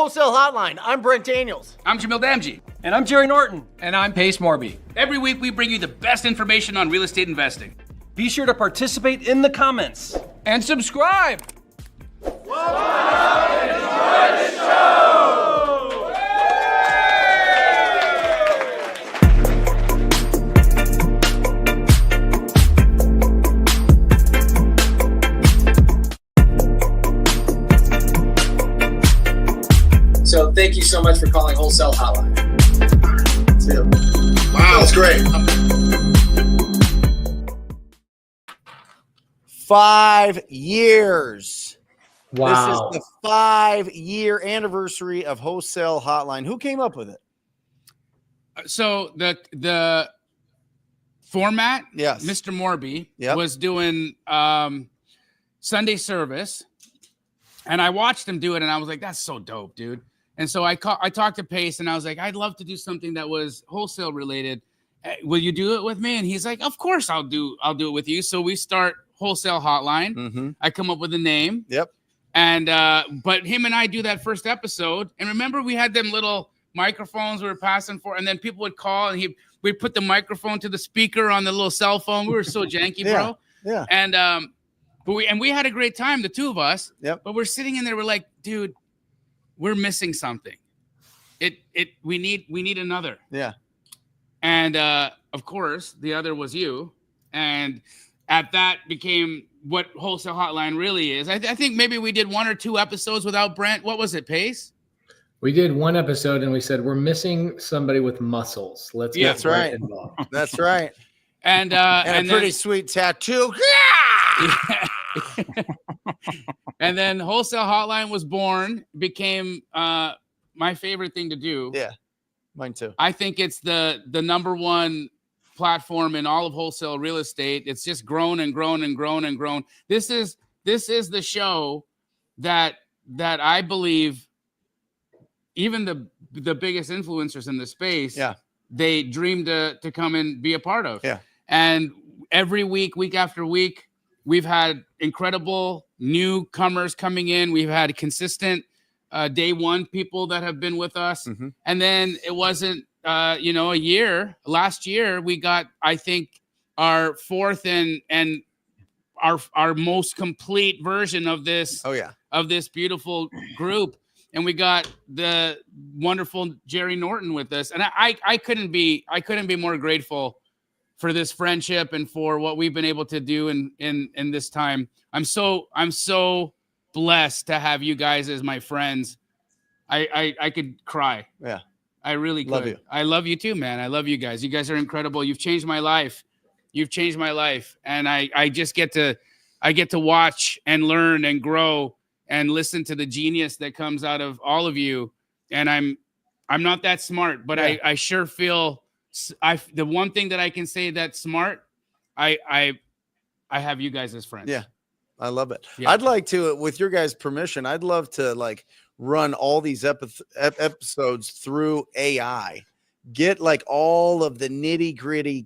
Wholesale Hotline. I'm Brent Daniels. I'm Jamil Damji. And I'm Jerry Norton. And I'm Morby. Every week we bring you the best information on real estate investing. Be sure to participate in the comments. And subscribe. Enjoy the show! So thank you so much for calling Wholesale Hotline. That's it. Wow, that's great. 5 years. Wow. This is the 5-year anniversary of Wholesale Hotline. Who came up with it? So the format, yes, Mr. Morby was doing Sunday service, and I watched him do it, and I was like, "That's so dope, dude." And so I talked to Pace, and I was like, "I'd love to do something that was wholesale related. Will you do it with me?" And he's like, "Of course, I'll do it with you." So we start Wholesale Hotline. Mm-hmm. I come up with a name. Yep. And but him and I do that first episode, and remember we had them little microphones we were passing for, and then people would call, and we'd put the microphone to the speaker on the little cell phone. We were so janky, bro. Yeah. And but we had a great time, the two of us. Yep. But we're sitting in there, we're like, dude, we're missing something. We need another. Yeah. And of course, the other was you, and at that became what Wholesale Hotline really is. I think maybe we did 1 or 2 episodes without Brent. What was it, Pace? We did 1 episode and we said, we're missing somebody with muscles. Let's get That's right. involved. That's right. And and a pretty sweet tattoo. Yeah. And then Wholesale Hotline was born, became my favorite thing to do. Yeah, mine too. I think it's the number one platform in all of wholesale real estate. It's just grown and grown and grown and grown. This is the show that I believe even the biggest influencers in the space, they dream to come and be a part of. Yeah. And every week after week, we've had incredible newcomers coming in. We've had consistent day one people that have been with us. Mm-hmm. And then it wasn't a year. Last year we got, I think, our 4th and our most complete version of this. Oh yeah. Of this beautiful group. And we got the wonderful Jerry Norton with us. And I couldn't be more grateful for this friendship and for what we've been able to do in this time. I'm so blessed to have you guys as my friends. I could cry. Yeah. I really could. Love you. I love you too, man. I love you guys. You guys are incredible. You've changed my life. And I just get to watch and learn and grow and listen to the genius that comes out of all of you. And I'm not that smart, but I sure feel the one thing that I can say that's smart, I have you guys as friends. Yeah. I love it. Yeah. I'd like to, with your guys' permission, I'd love to like run all these episodes through AI. Get like all of the nitty gritty,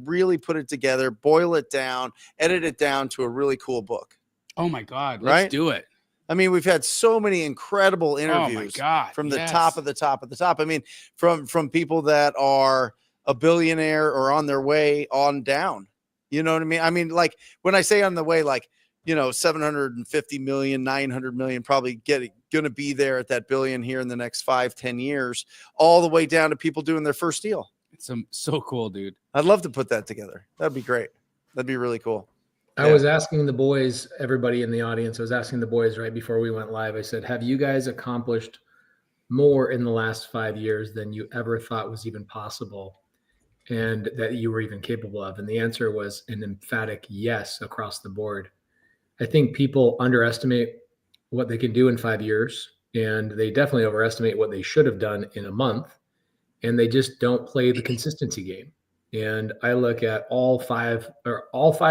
really put it together, boil it down, edit it down to a really cool book. Oh my God. Let's do it. I mean, we've had so many incredible interviews from the top of the top of the top. I mean, from people that are a billionaire or on their way on down. You know what I mean? I mean, like when I say on the way, like, 750 million, 900 million, probably going to be there at that billion here in the next 5-10 years, all the way down to people doing their first deal. It's so cool, dude. I'd love to put that together. That'd be great. That'd be really cool. I was asking the boys, everybody in the audience, I was asking the boys right before we went live. I said, have you guys accomplished more in the last 5 years than you ever thought was even possible and that you were even capable of? And the answer was an emphatic yes across the board. I think people underestimate what they can do in 5 years, and they definitely overestimate what they should have done in a month, and they just don't play the consistency game. And I look at all 5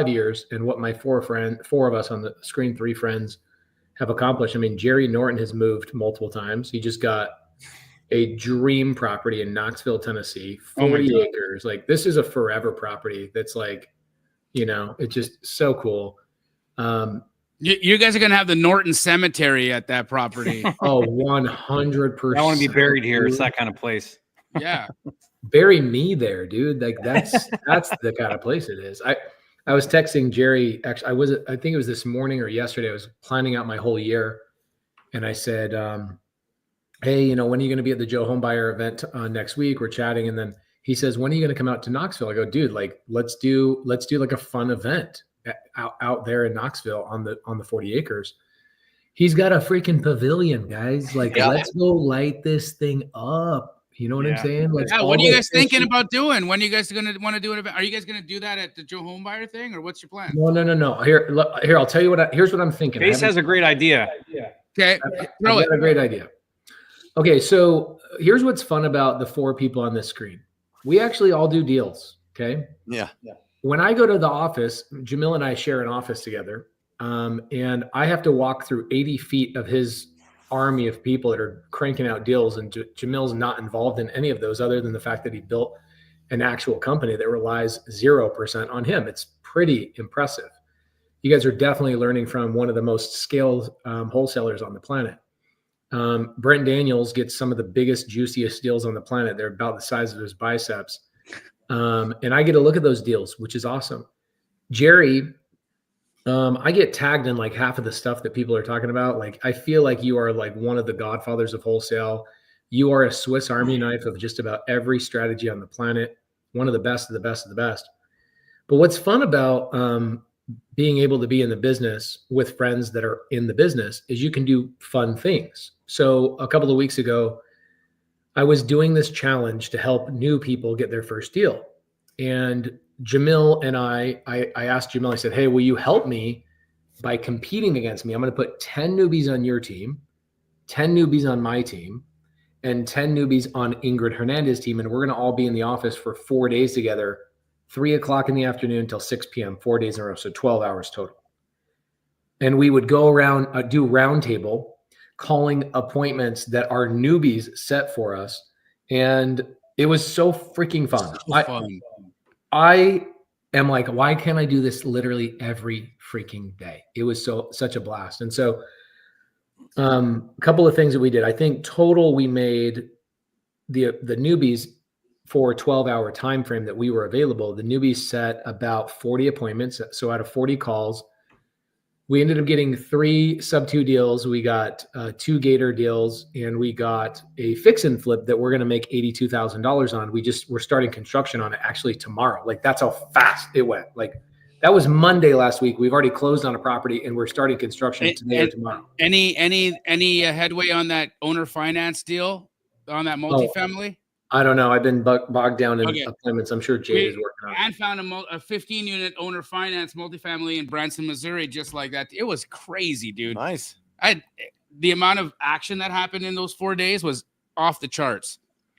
years and what my 4 of us on the screen, 3 friends, have accomplished. I mean, Jerry Norton has moved multiple times. He just got a dream property in Knoxville, Tennessee, 40 acres. Like, this is a forever property. That's like, it's just so cool. You guys are going to have the Norton cemetery at that property. Oh, 100%. I want to be buried here. It's that kind of place. Yeah. Bury me there, dude. Like that's the kind of place it is. I was texting Jerry. Actually, I think it was this morning or yesterday. I was planning out my whole year, and I said, "Hey, when are you going to be at the Joe Homebuyer event next week?" We're chatting, and then he says, "When are you going to come out to Knoxville?" I go, "Dude, like let's do like a fun event out there in Knoxville on the 40 acres." He's got a freaking pavilion, guys. Like, let's go light this thing up. You know what I'm saying? Like, what are you guys thinking about doing? When are you guys going to want to do an event? Are you guys going to do that at the Joe Homebuyer thing, or what's your plan? No. Here, I'll tell you here's what I'm thinking. Case has a great idea. Okay, I've got a great idea. Okay, so here's what's fun about the 4 people on this screen. We actually all do deals. Okay. Yeah. When I go to the office, Jamil and I share an office together, and I have to walk through 80 feet of his army of people that are cranking out deals, and Jamil's not involved in any of those other than the fact that he built an actual company that relies 0% on him. It's pretty impressive. You guys are definitely learning from one of the most scaled wholesalers on the planet. Brent Daniels gets some of the biggest, juiciest deals on the planet. They're about the size of his biceps. And I get to look at those deals, which is awesome. Jerry, I get tagged in like half of the stuff that people are talking about. Like, I feel like you are like one of the godfathers of wholesale. You are a Swiss Army knife of just about every strategy on the planet. One of the best of the best of the best. But what's fun about being able to be in the business with friends that are in the business is you can do fun things. So a couple of weeks ago, I was doing this challenge to help new people get their first deal. And Jamil and I asked Jamil, I said, "Hey, will you help me by competing against me? I'm going to put 10 newbies on your team, 10 newbies on my team, and 10 newbies on Ingrid Hernandez's team. And we're going to all be in the office for 4 days together, 3 o'clock in the afternoon till 6 p.m., 4 days in a row. So 12 hours total." And we would go around, do roundtable, calling appointments that our newbies set for us. And it was so freaking fun. I am like, why can't I do this literally every freaking day? It was such a blast. And so a couple of things that we did. I think total we made the newbies for a 12-hour time frame that we were available. The newbies set about 40 appointments. So out of 40 calls, we ended up getting 3 Subto deals. We got 2 Gator deals, and we got a fix and flip that we're going to make $82,000 on. We're starting construction on it actually tomorrow. Like, that's how fast it went. Like, that was Monday last week. We've already closed on a property, and we're starting construction today or tomorrow. Any headway on that owner finance deal on that multifamily? I don't know. I've been bogged down in appointments. I'm sure Jay is working on it. And found a 15-unit owner finance multifamily in Branson, Missouri, just like that. It was crazy, dude. Nice. The amount of action that happened in those 4 days was off the charts.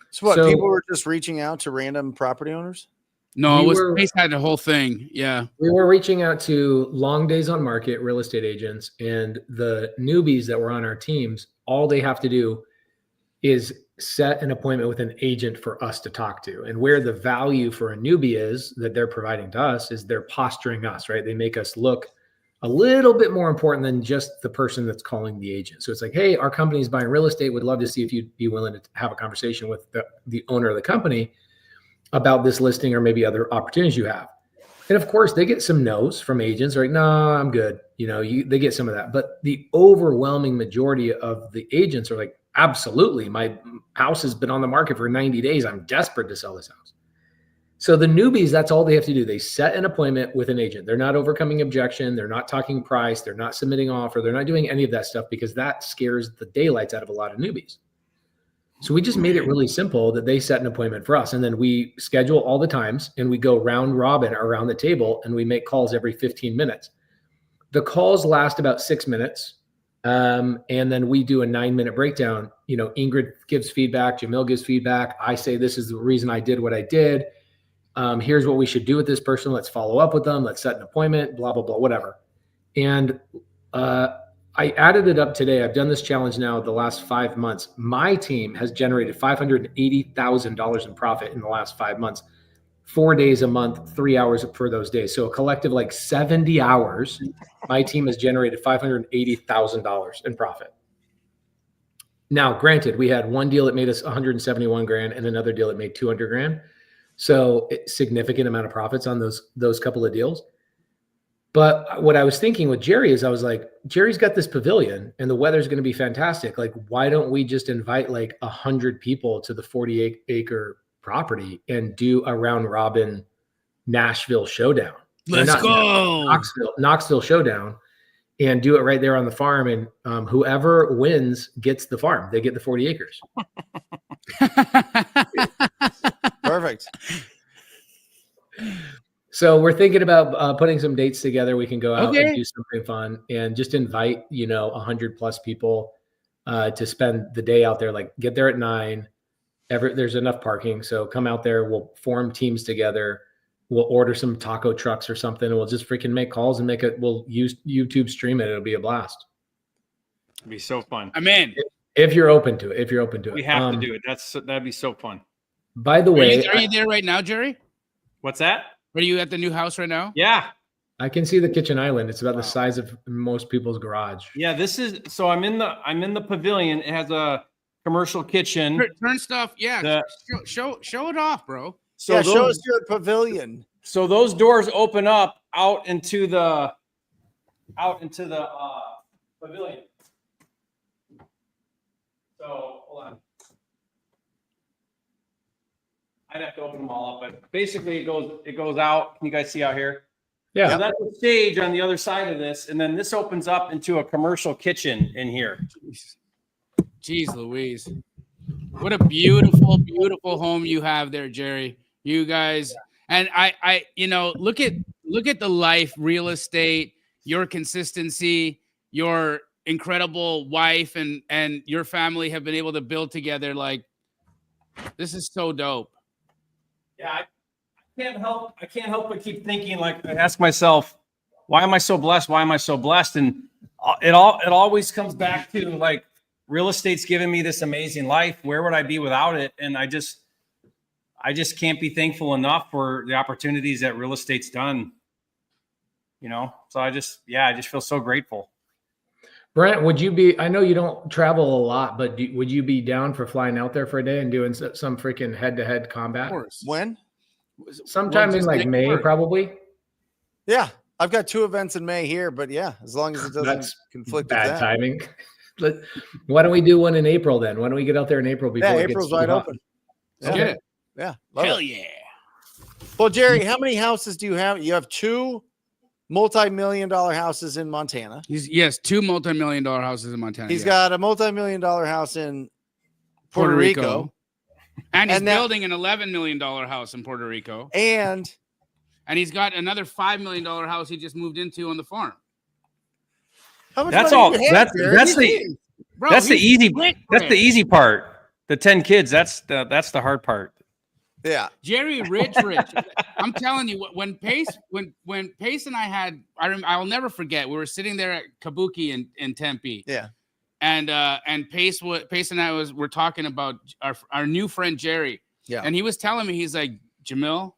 So people were just reaching out to random property owners? No, Pace had the whole thing. Yeah. We were reaching out to long days on market real estate agents, and the newbies that were on our teams, all they have to do is set an appointment with an agent for us to talk to. And where the value for a newbie is that they're providing to us is they're posturing us, right? They make us look a little bit more important than just the person that's calling the agent. So it's like, "Hey, our company is buying real estate. Would love to see if you'd be willing to have a conversation with the owner of the company about this listing or maybe other opportunities you have." And of course, they get some no's from agents, like, "No, I'm good." They get some of that. But the overwhelming majority of the agents are like, "Absolutely. My house has been on the market for 90 days. I'm desperate to sell this house." So the newbies, that's all they have to do. They set an appointment with an agent. They're not overcoming objection. They're not talking price. They're not submitting offer. They're not doing any of that stuff because that scares the daylights out of a lot of newbies. So we just made it really simple that they set an appointment for us. And then we schedule all the times, and we go round robin around the table, and we make calls every 15 minutes. The calls last about 6 minutes. And then we do a 9-minute breakdown. Ingrid gives feedback, Jamil gives feedback. I say, "This is the reason I did what I did. Here's what we should do with this person. Let's follow up with them. Let's set an appointment, blah, blah, blah, whatever." And I added it up today. I've done this challenge now the last 5 months. My team has generated $580,000 in profit in the last 5 months. 4 days a month, 3 hours for those days. So a collective like 70 hours, my team has generated $580,000 in profit. Now, granted, we had one deal that made us 171 grand and another deal that made 200 grand. So significant amount of profits on those couple of deals. But what I was thinking with Jerry is I was like, Jerry's got this pavilion and the weather's going to be fantastic. Like, why don't we just invite like 100 people to the 48-acre property and do a round robin Nashville showdown? Let's go. Knoxville showdown, and do it right there on the farm. And whoever wins gets the farm. They get the 40 acres. Perfect. So we're thinking about putting some dates together. We can go out and do something fun and just invite, 100 plus people to spend the day out there. Like, get there at 9. There's enough parking. So come out there. We'll form teams together. We'll order some taco trucks or something, and we'll just freaking make calls and we'll use YouTube stream it. It'll be a blast. It'd be so fun. I'm in. If you're open to it. We have to do it. That'd be so fun. By the way, are you there right now, Jerry? What's that? Are you at the new house right now? Yeah. I can see the kitchen island. It's about the size of most people's garage. Yeah, I'm in the pavilion. It has a commercial kitchen. Turn stuff. Yeah. Show it off, bro. So show us your pavilion. So those doors open up out into the pavilion. So hold on. I'd have to open them all up, but basically it goes out. Can you guys see out here? Yeah. So that's the stage on the other side of this, and then this opens up into a commercial kitchen in here. Jeez Louise. What a beautiful, beautiful home you have there, Jerry. You guys, and I look at the life, real estate, your consistency, your incredible wife and your family have been able to build together. Like, this is so dope. Yeah, I can't help but keep thinking, like, I ask myself, why am I so blessed? Why am I so blessed? And it always comes back to, like, real estate's given me this amazing life. Where would I be without it? And I just can't be thankful enough for the opportunities that real estate's done. So I just feel so grateful. Brent, I know you don't travel a lot, but would you be down for flying out there for a day and doing some freaking head-to-head combat? Of course. When? Sometime in like May, probably. Yeah. I've got 2 events in May here, but yeah, as long as it doesn't conflict with that. Bad timing. Why don't we do one in April then? Why don't we get out there in April before it April's gets wide open. Let's get it. Yeah. Hell yeah. Well, Jerry, how many houses do you have? You have 2 multi-million-dollar houses in Montana. Yes, 2 multi-million-dollar houses in Montana. He's got a multi-million-dollar house in Puerto Rico. And he's building an $11 million house in Puerto Rico. And he's got another $5 million house he just moved into on the farm. How much That's money all. do you have, Jerry? That's the easy part. The 10 kids. That's the hard part. Yeah. Jerry, rich. I'm telling you, when Pace and I had, I'll never forget. We were sitting there at Kabuki in Tempe. Yeah. And Pace and I were talking about our new friend Jerry. Yeah. And he was telling me, he's like, Jamil,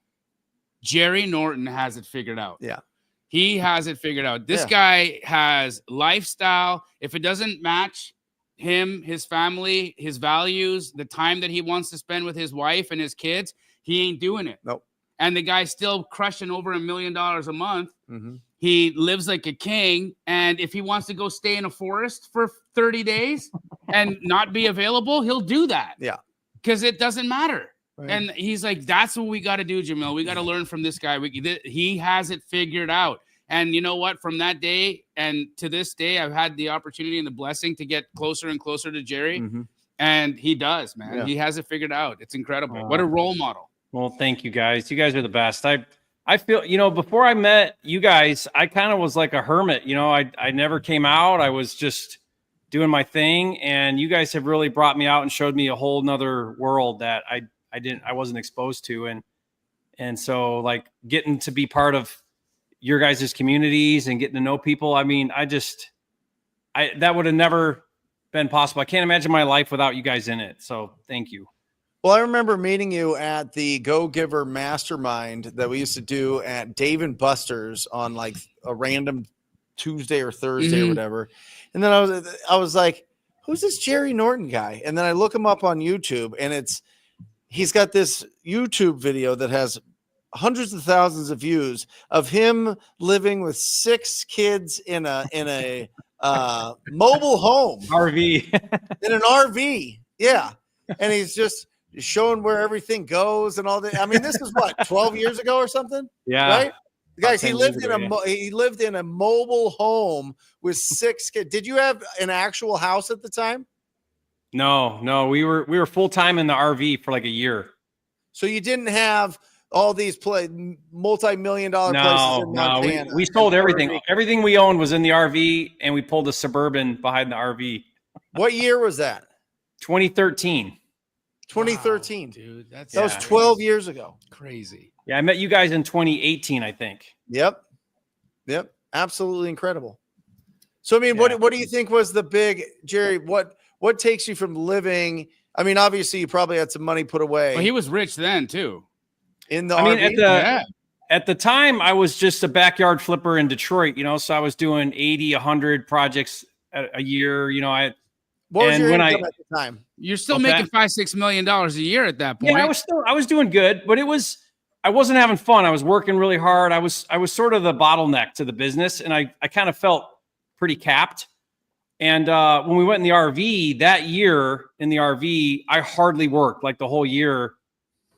Jerry Norton has it figured out. Yeah. He has it figured out. This guy has lifestyle. If it doesn't match him, his family, his values, the time that he wants to spend with his wife and his kids, he ain't doing it. Nope. And the guy's still crushing over $1 million a month. Mm-hmm. He lives like a king. And if he wants to go stay in a forest for 30 days and not be available, he'll do that. Yeah. Because it doesn't matter. Right. And he's like, that's what we got to do, Jamil. We got to learn from this guy. He has it figured out. And you know what? From that day and to this day, I've had the opportunity and the blessing to get closer and closer to Jerry. Mm-hmm. And he does, man. Yeah. He has it figured out. It's incredible. What a role model. Well, thank you guys. You guys are the best. I feel, before I met you guys, I kind of was like a hermit. I never came out. I was just doing my thing. And you guys have really brought me out and showed me a whole nother world that I wasn't exposed to. And so, like, getting to be part of your guys' communities and getting to know people. I mean, that would have never been possible. I can't imagine my life without you guys in it. So thank you. Well, I remember meeting you at the Go Giver Mastermind that we used to do at Dave and Buster's on like a random Tuesday or Thursday or whatever. And then I was like, who's this Jerry Norton guy? And then I look him up on YouTube, and he's got this YouTube video that has hundreds of thousands of views of him living with 6 kids in a mobile home RV. In an RV. Yeah. And he's just showing where everything goes and all that. I mean, this is what, 12 years ago or something? Yeah. Right? Guys, he lived in a mobile home with 6 kids. Did you have an actual house at the time? No, we were full time in the RV for like a year. So you didn't have all these multi-million-dollar places in Montana. We sold everything. RV. Everything we owned was in the RV, and we pulled a Suburban behind the RV. What year was that? 2013. 2013. Wow, dude, that was 12 years ago. Crazy. Yeah, I met you guys in 2018, I think. Yep. Absolutely incredible. So, I mean, what do you think was the big, Jerry, what takes you from living? I mean, obviously you probably had some money put away. Well, he was rich then too. In the RV? At the time, I was just a backyard flipper in Detroit, so I was doing 80, 100 projects a year, What was your income at the time? You're still making $5-6 million a year at that point. Yeah, I was doing good, but I wasn't having fun. I was working really hard. I was sort of the bottleneck to the business, and I kind of felt pretty capped. And when we went in the RV that year in the RV, I hardly worked like the whole year.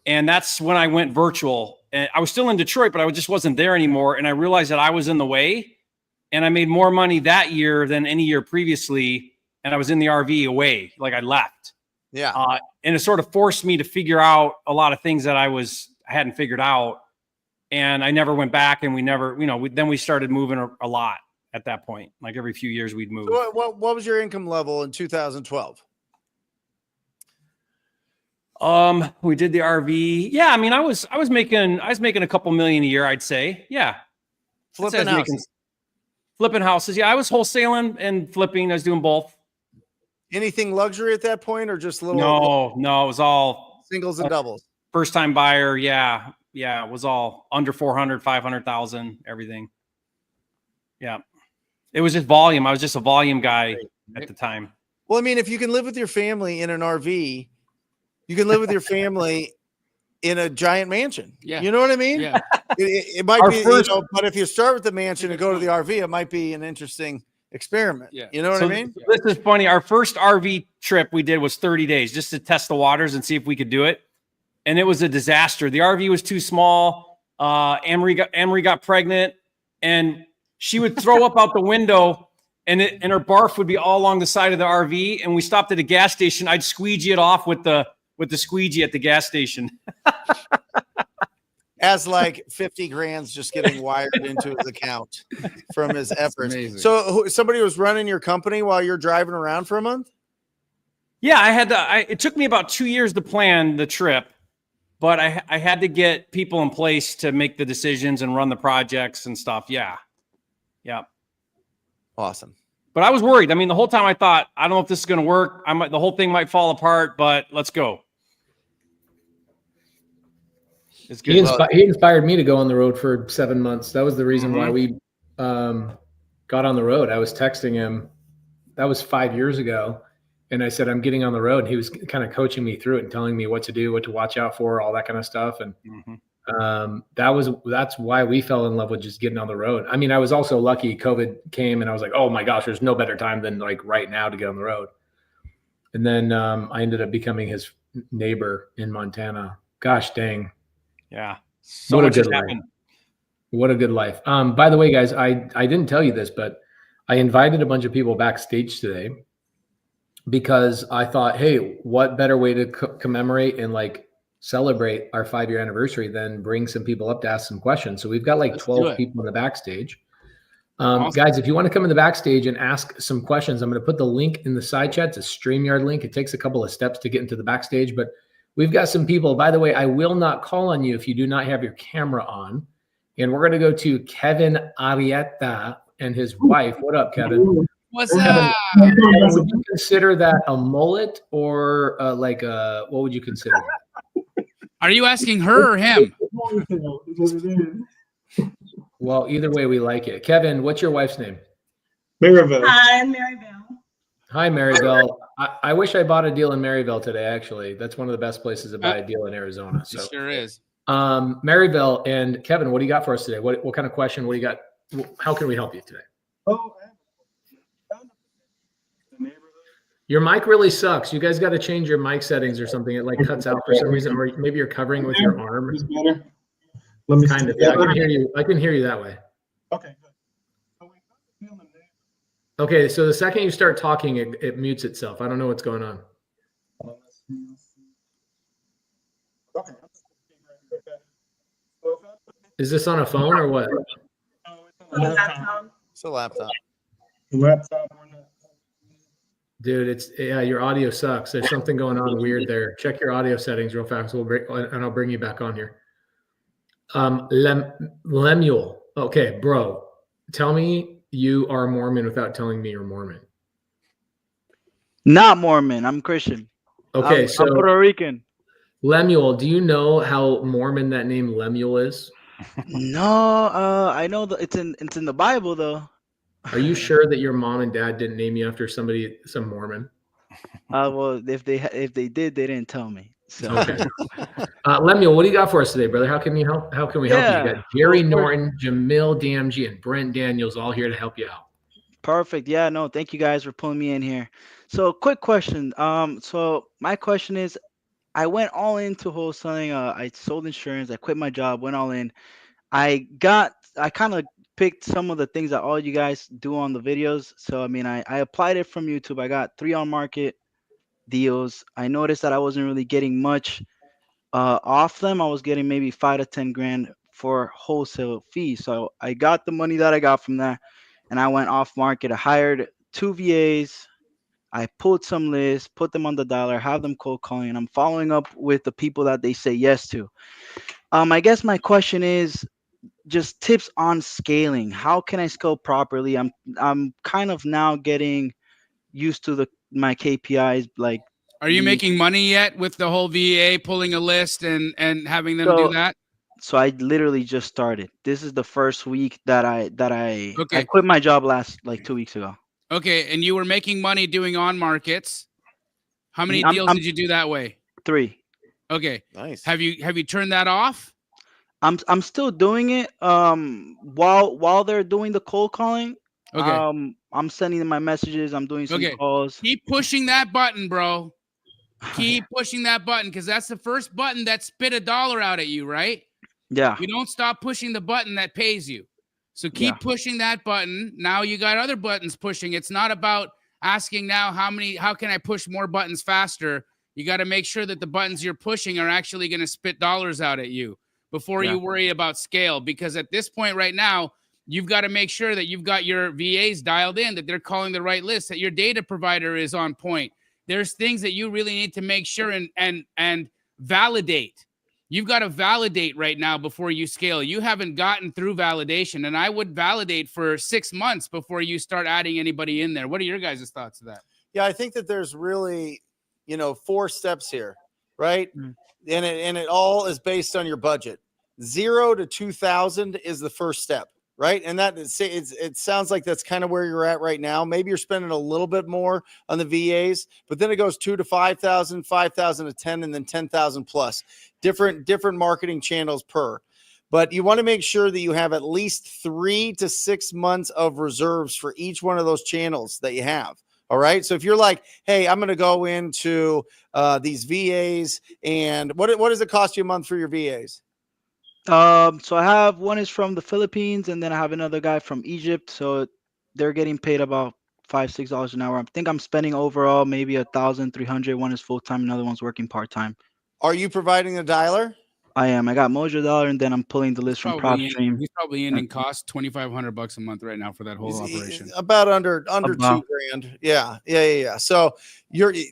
And that's when I went virtual. And I was still in Detroit, but I just wasn't there anymore. And I realized that I was in the way, and I made more money that year than any year previously. And I was in the RV away, like I left. Yeah. And it sort of forced me to figure out a lot of things that I hadn't figured out. And I never went back, and we never, then we started moving a lot at that point. Like every few years we'd move. So what was your income level in 2012? We did the RV. Yeah. I mean, I was making a couple million a year, I'd say. Yeah. Flipping houses. Flipping houses. Yeah. I was wholesaling and flipping. I was doing both. Anything luxury at that point, or just little? No, it was all singles and doubles. First time buyer. Yeah. It was all under 400, 500,000, everything. Yeah. It was just volume. I was just a volume guy at the time. Well, I mean, if you can live with your family in an RV, you can live with your family in a giant mansion. Yeah. You know what I mean? Yeah. It might be, but if you start with the mansion and go to the RV, it might be an interesting experiment. Yeah. You know what I mean? This is funny. Our first RV trip we did was 30 days just to test the waters and see if we could do it. And it was a disaster. The RV was too small. Amory got pregnant, and she would throw up out the window, and her barf would be all along the side of the RV. And we stopped at a gas station. I'd squeegee it off with the squeegee at the gas station. As like 50 grand's just getting wired into his account from his efforts. Amazing. So somebody was running your company while you're driving around for a month? Yeah, it took me about 2 years to plan the trip, but I had to get people in place to make the decisions and run the projects and stuff. Yeah. Awesome. But I was worried. I mean, the whole time I thought, I don't know if this is going to work. The whole thing might fall apart, but let's go. It's good. He inspired me to go on the road for 7 months. That was the reason why we got on the road. I was texting him. That was 5 years ago. And I said, I'm getting on the road. And he was kind of coaching me through it and telling me what to do, what to watch out for, all that kind of stuff. And that's why we fell in love with just getting on the road. I mean, I was also lucky COVID came, and I was like, oh my gosh, there's no better time than like right now to get on the road. And then I ended up becoming his neighbor in Montana. Gosh dang. Yeah. So much has happened. What a good life. By the way, guys, I didn't tell you this, but I invited a bunch of people backstage today because I thought, hey, what better way to commemorate and like celebrate our 5-year anniversary than bring some people up to ask some questions. So we've got like 12 people in the backstage. Awesome. Guys, if you want to come in the backstage and ask some questions, I'm going to put the link in the side chat. It's a StreamYard link. It takes a couple of steps to get into the backstage, but we've got some people. By the way, I will not call on you if you do not have your camera on. And we're going to go to Kevin Arietta and his wife. What up, Kevin? What's up? Would you consider that a mullet or what would you consider that? Are you asking her or him? Well, either way, we like it. Kevin, what's your wife's name? Maryville. Hi, I'm Maryville. Hi, Maryville. I wish I bought a deal in Maryville today, actually. That's one of the best places to buy a deal in Arizona. So. It sure is. Maryville and Kevin, what do you got for us today? What kind of question? What do you got? How can we help you today? Your mic really sucks. You guys got to change your mic settings or something. It like cuts out for some reason, or maybe you're covering with your arm. Better. Let me kind of. Yeah, I can hear you. I can hear you that way. Okay. Okay, so the second you start talking, it mutes itself. I don't know what's going on. Okay. Is this on a phone or what? It's a laptop. Dude, your audio sucks. There's something going on weird there. Check your audio settings real fast. And I'll bring you back on here. Lemuel. Okay, bro. Tell me you are a Mormon without telling me you're Mormon. Not Mormon. I'm Christian. Okay, I'm Puerto Rican. Lemuel, do you know how Mormon that name Lemuel is? No, I know that it's in the Bible though. Are you sure that your mom and dad didn't name you after some Mormon? Well, if they did, they didn't tell me. So okay. Lemuel, what do you got for us today, brother? How can we help you? You got Jerry Norton, Jamil Damji, and Brent Daniels all here to help you out. Perfect. Yeah, no, thank you guys for pulling me in here. So quick question. So my question is, I went all into wholesaling. I sold insurance. I quit my job, went all in. I kind of picked some of the things that all you guys do on the videos. So, I mean, I applied it from YouTube. I got 3 on market deals. I noticed that I wasn't really getting much off them. I was getting maybe 5 to 10 grand for wholesale fees. So I got the money that I got from that and I went off market. I hired 2 VAs. I pulled some lists, put them on the dollar, have them cold calling, and I'm following up with the people that they say yes to. I guess my question is just tips on scaling. How can I scale properly? I'm kind of now getting used to my KPIs. Like, are you making money yet with the whole VA pulling a list and having them do that? So I literally just started. This is the first week that I quit my job like 2 weeks ago. Okay, and you were making money doing on markets. How many deals did you do that way? 3. Okay, nice. Have you turned that off? I'm still doing it. While they're doing the cold calling. Okay. I'm sending them my messages. I'm doing some calls. Keep pushing that button, bro. Keep pushing that button because that's the first button that spit $1 out at you, right? Yeah. You don't stop pushing the button that pays you. So keep pushing that button. Now you got other buttons pushing. It's not about asking now how can I push more buttons faster? You got to make sure that the buttons you're pushing are actually going to spit dollars out at you before you worry about scale. Because at this point right now, you've got to make sure that you've got your VAs dialed in, that they're calling the right list, that your data provider is on point. There's things that you really need to make sure and validate. You've got to validate right now before you scale. You haven't gotten through validation, and I would validate for 6 months before you start adding anybody in there. What are your guys' thoughts of that? Yeah, I think that there's really, 4 steps here, right? Mm. And it all is based on your budget. 0 to 2,000 is the first step, right? And that it sounds like that's kind of where you're at right now. Maybe you're spending a little bit more on the VAs, but then it goes 2 to 5,000, 5,000 to 10, and then 10,000 plus. Different marketing channels per. But you want to make sure that you have at least 3 to 6 months of reserves for each one of those channels that you have. All right. So if you're like, hey, I'm going to go into these VAs, and what does it cost you a month for your VAs? So I have one is from the Philippines, and then I have another guy from Egypt. So they're getting paid about $5-6 an hour. I think I'm spending overall maybe $1,300. One is full time, another one's working part time. Are you providing the dialer? I am. I got Mojo Dollar, and then I'm pulling the list from PropStream. He's probably in cost $2,500 a month right now for that whole operation. About under $2,000. Yeah. So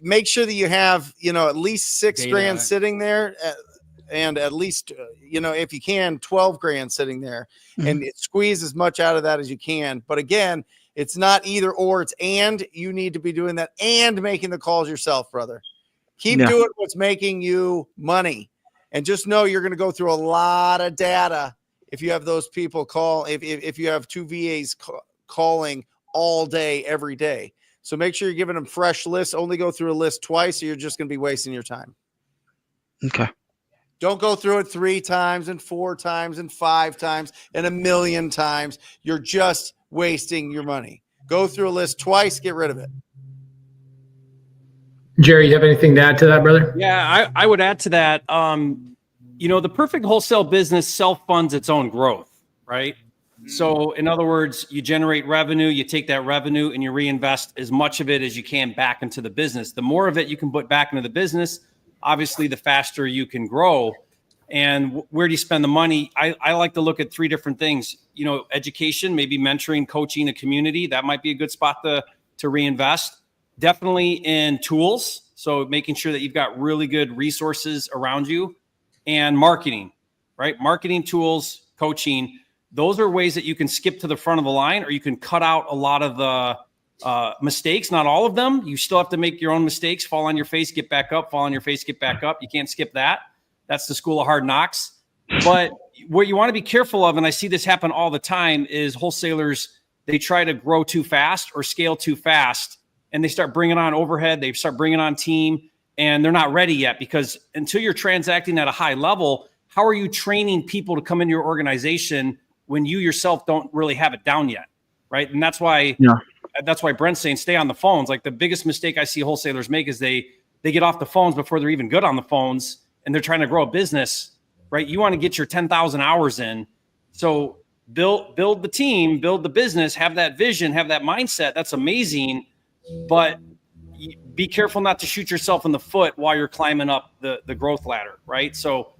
make sure that you have at least $6,000 sitting there, and at least if you can $12,000 sitting there, and squeeze as much out of that as you can. But again, It's not either or, it's and. You need to be doing that and making the calls yourself, brother. Keep doing what's making you money. And just know you're going to go through a lot of data if you have those people call, if you have 2 VAs calling all day, every day. So make sure you're giving them fresh lists. Only go through a list twice, or you're just going to be wasting your time. Okay. Don't go through it 3 times and 4 times and 5 times and 1,000,000 times. You're just wasting your money. Go through a list twice, get rid of it. Jerry, you have anything to add to that, brother? Yeah, I would add to that. The perfect wholesale business self-funds its own growth, right? So in other words, you generate revenue, you take that revenue and you reinvest as much of it as you can back into the business. The more of it you can put back into the business, obviously the faster you can grow. And where do you spend the money? I like to look at 3 different things. Education, maybe mentoring, coaching a community. That might be a good spot to reinvest. Definitely in tools. So making sure that you've got really good resources around you, and marketing, right? Marketing tools, coaching. Those are ways that you can skip to the front of the line, or you can cut out a lot of the mistakes. Not all of them. You still have to make your own mistakes, fall on your face, get back up, fall on your face, get back up. You can't skip that. That's the school of hard knocks. But what you want to be careful of, and I see this happen all the time, is wholesalers, they try to grow too fast or scale too fast, and they start bringing on overhead. They start bringing on team, and they're not ready yet, because until you're transacting at a high level, how are you training people to come into your organization when you yourself don't really have it down yet, right? And that's why Brent's saying stay on the phones. Like, the biggest mistake I see wholesalers make is they get off the phones before they're even good on the phones, and they're trying to grow a business, right? You want to get your 10,000 hours in. So build the team, build the business, have that vision, have that mindset. That's amazing. But be careful not to shoot yourself in the foot while you're climbing up the growth ladder, right? So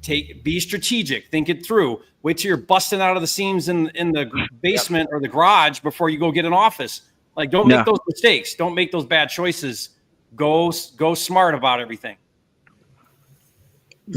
be strategic, think it through. Wait till you're busting out of the seams in the basement or the garage before you go get an office. Like, don't make those mistakes. Don't make those bad choices. Go smart about everything.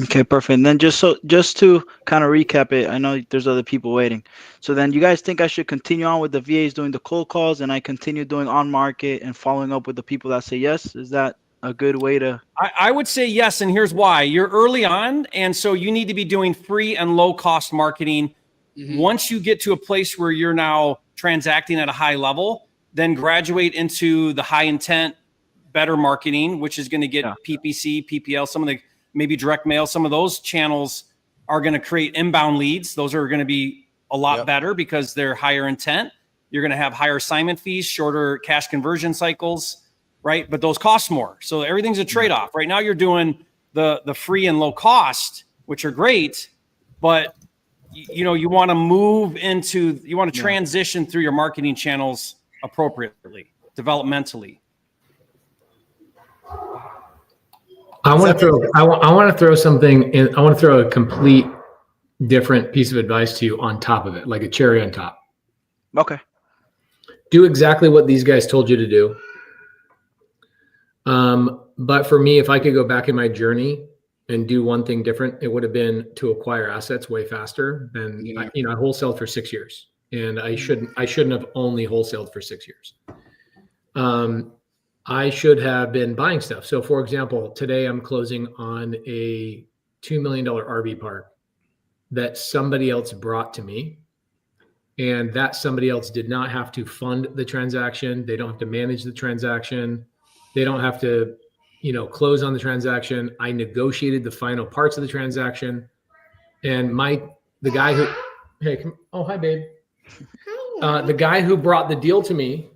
Okay, perfect. And then just to kind of recap it, I know there's other people waiting. So then you guys think I should continue on with the VAs doing the cold calls, and I continue doing on market and following up with the people that say yes? Is that a good way to? I would say yes, and here's why. You're early on, and so you need to be doing free and low cost marketing. Mm-hmm. Once you get to a place where you're now transacting at a high level, then graduate into the high intent, better marketing, which is going to get PPC, PPL, some of the maybe direct mail. Some of those channels are going to create inbound leads. Those are going to be a lot better because they're higher intent. You're going to have higher assignment fees, shorter cash conversion cycles, right? But those cost more. So everything's a trade-off. Right now you're doing the free and low cost, which are great, but you want to move into, you want to transition through your marketing channels appropriately, developmentally. I want to throw something in. I want to throw a complete different piece of advice to you on top of it, like a cherry on top. Okay. Do exactly what these guys told you to do. But for me, if I could go back in my journey and do one thing different, it would have been to acquire assets way faster than, I wholesaled for 6 years, and I shouldn't have only wholesaled for 6 years. I should have been buying stuff. So for example, today I'm closing on a $2 million RV park that somebody else brought to me. And that somebody else did not have to fund the transaction. They don't have to manage the transaction. They don't have to, close on the transaction. I negotiated the final parts of the transaction. And the guy who, hi babe. The guy who brought the deal to me,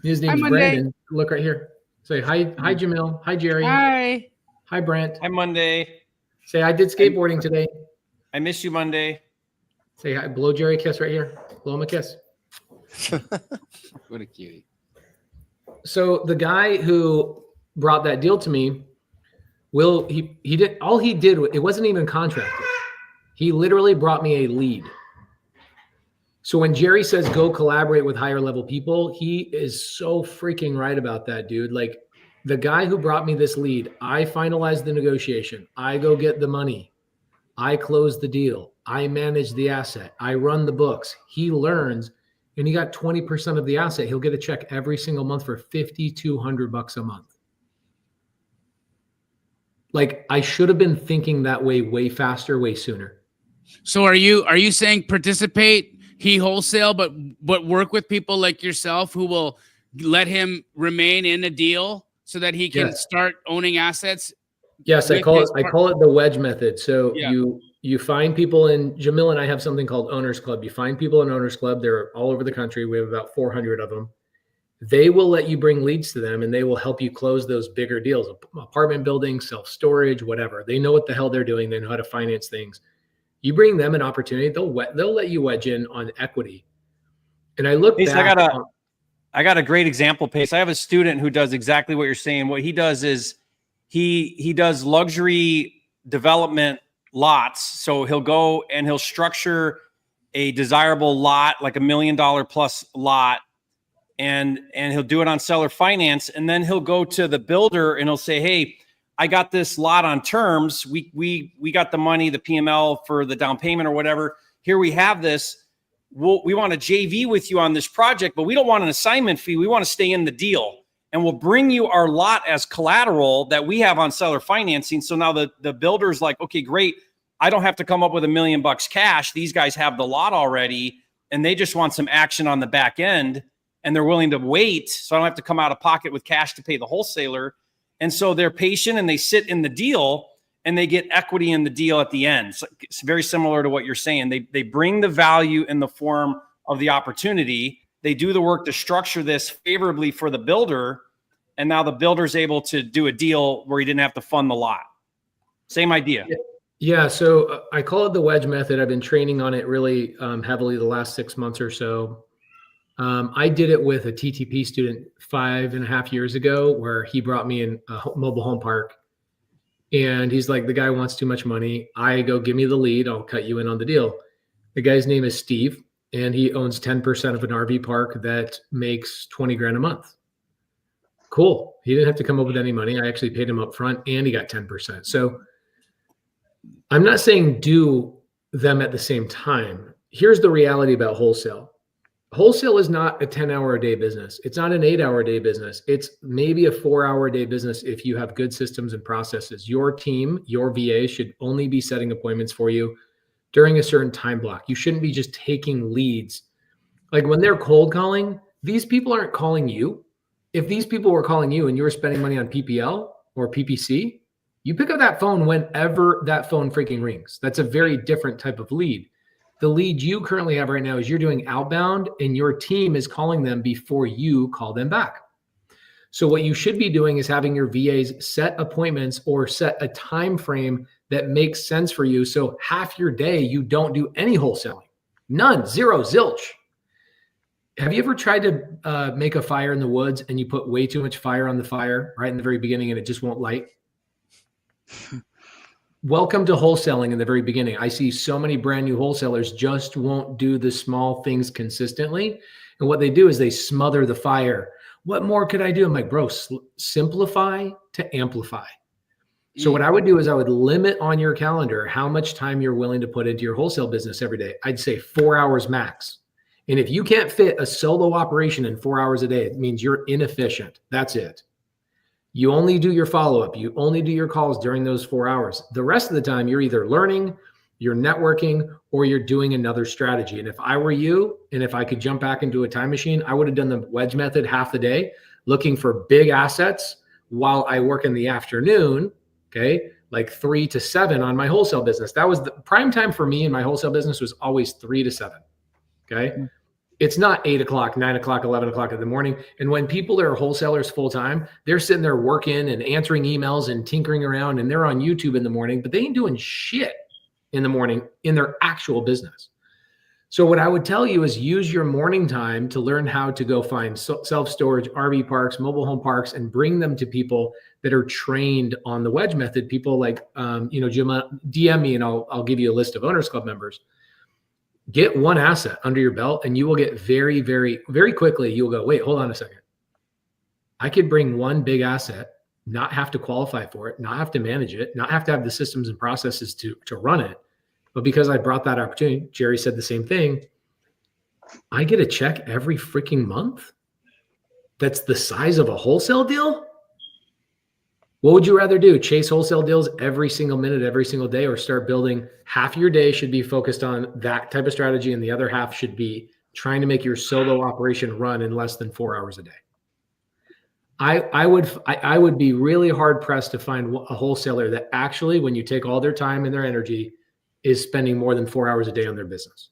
his name's Brandon. Look right here. Say hi Jamil. Hi Jerry. Hi Brent. Hi Monday. Say I did skateboarding today. I miss you Monday. Say hi. Blow Jerry a kiss right here. Blow him a kiss. What a cutie. So the guy who brought that deal to me, he did all he did. It wasn't even contracted. He literally brought me a lead. So when Jerry says go collaborate with higher level people, he is so freaking right about that, dude. Like, the guy who brought me this lead, I finalized the negotiation. I go get the money. I close the deal. I manage the asset. I run the books. He learns. and he got 20% of the asset, he'll get a check every single month for $5,200 a month. Like, I should have been thinking that way faster, way sooner. So are you saying participate, he wholesale, but work with people like yourself who will let him remain in a deal so that he can start owning assets? Yes, I call it the wedge method. So you find people in, Jamil and I have something called Owners Club. You find people in Owners Club. They're all over the country. We have about 400 of them. They will let you bring leads to them, and they will help you close those bigger deals, apartment buildings, self-storage, whatever. They know what the hell they're doing. They know how to finance things. You bring them an opportunity, they'll let you wedge in on equity. And I look back. I got a great example, Pace. I have a student who does exactly what you're saying. What he does is he does luxury development lots. So he'll go and he'll structure a desirable lot, like $1 million plus lot, and he'll do it on seller finance. And then he'll go to the builder and he'll say, hey, I got this lot on terms. We got the money, the PML for the down payment or whatever. Here we have this. We want to JV with you on this project, but we don't want an assignment fee. We want to stay in the deal, and we'll bring you our lot as collateral that we have on seller financing. So now the builder's like, okay, great. I don't have to come up with $1 million cash. These guys have the lot already, and they just want some action on the back end, and they're willing to wait. So I don't have to come out of pocket with cash to pay the wholesaler. And so they're patient and they sit in the deal and they get equity in the deal at the end. So it's very similar to what you're saying. They bring the value in the form of the opportunity. They do the work to structure this favorably for the builder. And now the builder's able to do a deal where he didn't have to fund the lot. Same idea. Yeah. So I call it the wedge method. I've been training on it really heavily the last 6 months or so. I did it with a TTP student 5.5 years ago, where he brought me in a mobile home park, and he's like, the guy wants too much money. I go, give me the lead. I'll cut you in on the deal. The guy's name is Steve, and he owns 10% of an RV park that makes 20 grand a month. Cool. He didn't have to come up with any money. I actually paid him up front, and he got 10%. So I'm not saying do them at the same time. Here's the reality about wholesale. Wholesale is not a 10-hour-a-day business. It's not an 8-hour-a-day business. It's maybe a 4-hour-a-day business if you have good systems and processes. Your team, your VA should only be setting appointments for you during a certain time block. You shouldn't be just taking leads. Like when they're cold calling, these people aren't calling you. If these people were calling you and you were spending money on PPL or PPC, you pick up that phone whenever that phone freaking rings. That's a very different type of lead. The lead you currently have right now is you're doing outbound, and your team is calling them before you call them back. So what you should be doing is having your VAs set appointments or set a time frame that makes sense for you. So half your day, you don't do any wholesaling. None, zero, zilch. Have you ever tried to make a fire in the woods and you put way too much fire on the fire right in the very beginning and it just won't light? Welcome to wholesaling in the very beginning. I see so many brand new wholesalers just won't do the small things consistently. And what they do is they smother the fire. What more could I do? I'm like, bro, simplify to amplify. So what I would do is I would limit on your calendar how much time you're willing to put into your wholesale business every day. I'd say 4 hours max. And if you can't fit a solo operation in 4 hours a day, it means you're inefficient. That's it. You only do your follow-up. You only do your calls during those 4 hours. The rest of the time, you're either learning, you're networking, or you're doing another strategy. And if I were you, and if I could jump back into a time machine, I would have done the wedge method half the day, looking for big assets while I work in the afternoon, okay, like 3 to 7 on my wholesale business. That was the prime time for me in my wholesale business, was always 3 to 7, okay? It's not 8 o'clock, 9 o'clock, 11 o'clock in the morning. And when people are wholesalers full time, they're sitting there working and answering emails and tinkering around, and they're on YouTube in the morning, but they ain't doing shit in the morning in their actual business. So what I would tell you is use your morning time to learn how to go find self-storage, RV parks, mobile home parks, and bring them to people that are trained on the wedge method. People like, DM me and I'll give you a list of Owners Club members. Get one asset under your belt, and you will get very, very, very quickly. You'll go, wait, hold on a second. I could bring one big asset, not have to qualify for it, not have to manage it, not have to have the systems and processes to run it. But because I brought that opportunity, Jerry said the same thing. I get a check every freaking month. That's the size of a wholesale deal. What would you rather do? Chase wholesale deals every single minute, every single day, or start building half your day should be focused on that type of strategy, and the other half should be trying to make your solo operation run in less than 4 hours a day? I would be really hard pressed to find a wholesaler that actually, when you take all their time and their energy, is spending more than 4 hours a day on their business.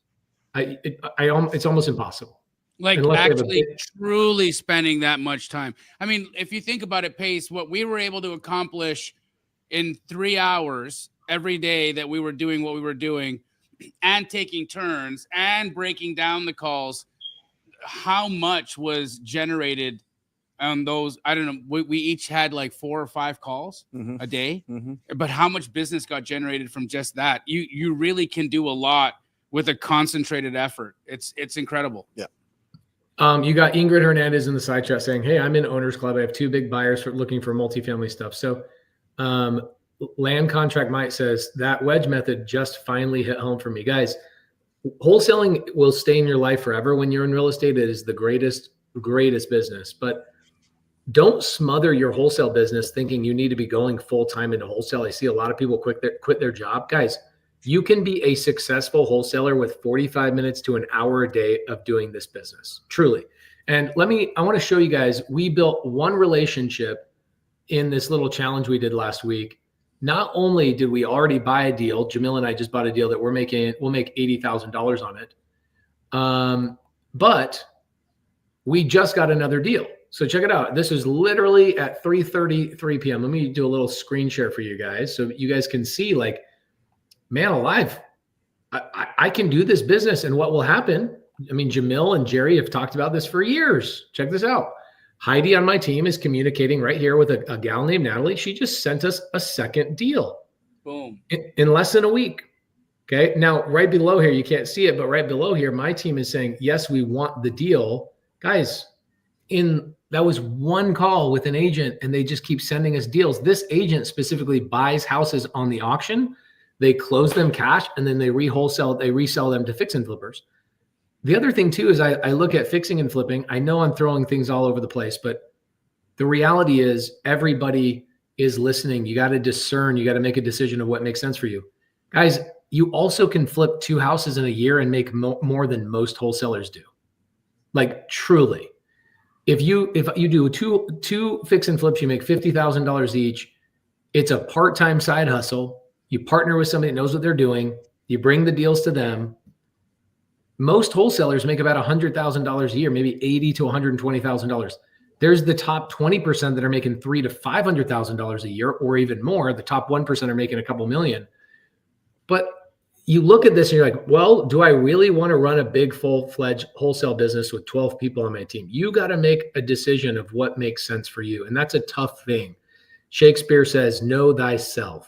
It's almost impossible. Like actually truly spending that much time. I mean, if you think about it, Pace, what we were able to accomplish in 3 hours every day that we were doing what we were doing and taking turns and breaking down the calls, how much was generated on those? I don't know. We each had like 4 or 5 calls a day, but how much business got generated from just that? You really can do a lot with a concentrated effort. It's incredible. Yeah. You got Ingrid Hernandez in the side chat saying, hey, I'm in Owners Club. I have 2 big buyers looking for multifamily stuff. So Land Contract Mike says that wedge method just finally hit home for me. Guys, wholesaling will stay in your life forever. When you're in real estate, it is the greatest business. But don't smother your wholesale business thinking you need to be going full-time into wholesale. I see a lot of people quit their job. Guys, you can be a successful wholesaler with 45 minutes to an hour a day of doing this business, truly. And I want to show you guys, we built one relationship in this little challenge we did last week. Not only did we already buy a deal, Jamil and I just bought a deal that we'll make $80,000 on it. But we just got another deal. So check it out. This is literally at 3:33 p.m. Let me do a little screen share for you guys so you guys can see, like, man alive, I can do this business. And what will happen? I mean, Jamil and Jerry have talked about this for years. Check this out. Heidi on my team is communicating right here with a gal named Natalie. She just sent us a second deal. Boom. In less than a week. Okay. Now, right below here, you can't see it, but right below here, my team is saying, yes, we want the deal. Guys, that was one call with an agent, and they just keep sending us deals. This agent specifically buys houses on the auction. They close them cash, and then they resell them to fix and flippers. The other thing too is I look at fixing and flipping. I know I'm throwing things all over the place, but the reality is everybody is listening. You got to discern. You got to make a decision of what makes sense for you. Guys, you also can flip 2 houses in a year and make more than most wholesalers do. Like, truly. If you do two fix and flips, you make $50,000 each. It's a part-time side hustle. You partner with somebody that knows what they're doing. You bring the deals to them. Most wholesalers make about $100,000 a year, maybe $80,000 to $120,000. There's the top 20% that are making $300,000 to $500,000 a year, or even more. The top 1% are making a couple million. But you look at this and you're like, well, do I really want to run a big full-fledged wholesale business with 12 people on my team? You got to make a decision of what makes sense for you. And that's a tough thing. Shakespeare says, know thyself.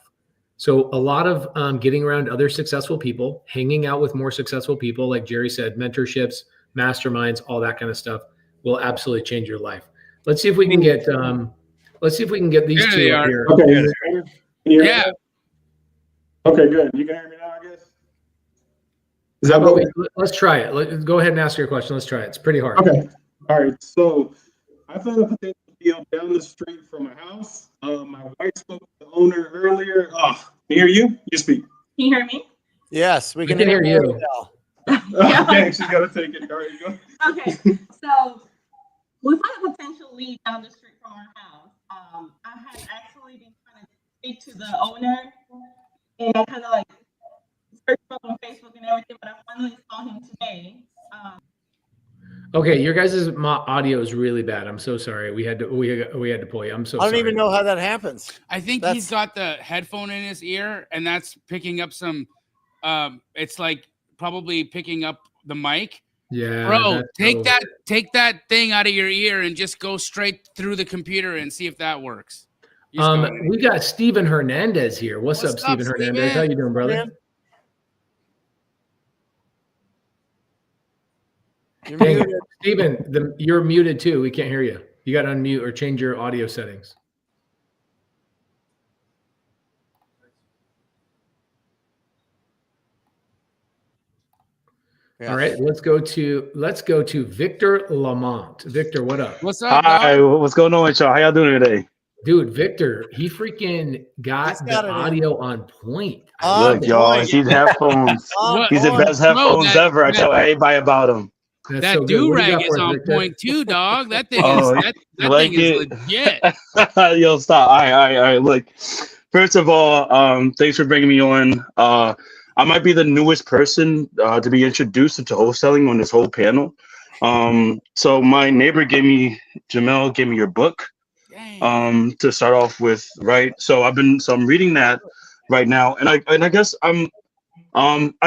So a lot of getting around other successful people, hanging out with more successful people, like Jerry said, mentorships, masterminds, all that kind of stuff will absolutely change your life. Let's see if we can get these two up here. Okay. Yeah. Okay, good. You can hear me now, I guess. Is How that about what let's try it. Go ahead and ask your question. Let's try it. It's pretty hard. Okay. All right. So I found a potential deal down the street from my house. My wife spoke to the owner earlier. Oh, can you hear you? You speak. Can you hear me? Yes, we can hear you. Okay, she's got to take it. All right, go. Okay, so we found a potential lead down the street from our house. I had actually been trying to speak to the owner, and I kind of like searched up on Facebook and everything, but I finally saw him today. Okay, your guys' audio is really bad. I'm so sorry. We had to pull you. I'm so sorry. I don't even know how that happens. I think he's got the headphone in his ear, and that's picking up some. It's like probably picking up the mic. Yeah, bro, take that thing out of your ear and just go straight through the computer and see if that works. We got Steven Hernandez here. What's up, Steven Hernandez? How you doing, brother? Man. You're muted. Steven, you're muted too. We can't hear you. You got to unmute or change your audio settings. Yeah. All right, let's go to Victor Lamont. Victor, what up? What's up, Hi, dog? what's going on with y'all? How y'all doing today? Dude, Victor, he freaking got He's got the it in. audio on point. On Look, y'all, point. these headphones. On These are the point. best headphones that- ever. I that- tell everybody about them. That's That so good. What do you do-rag got is for us, on Victor? point too, dog. That thing Oh, is you that like thing is it? legit. Yo, stop. All right. Look, first of all, thanks for bringing me on. I might be the newest person to be introduced into wholesaling on this whole panel. So my neighbor Jamil gave me your book to start off with, right? So I'm reading that right now, and I guess I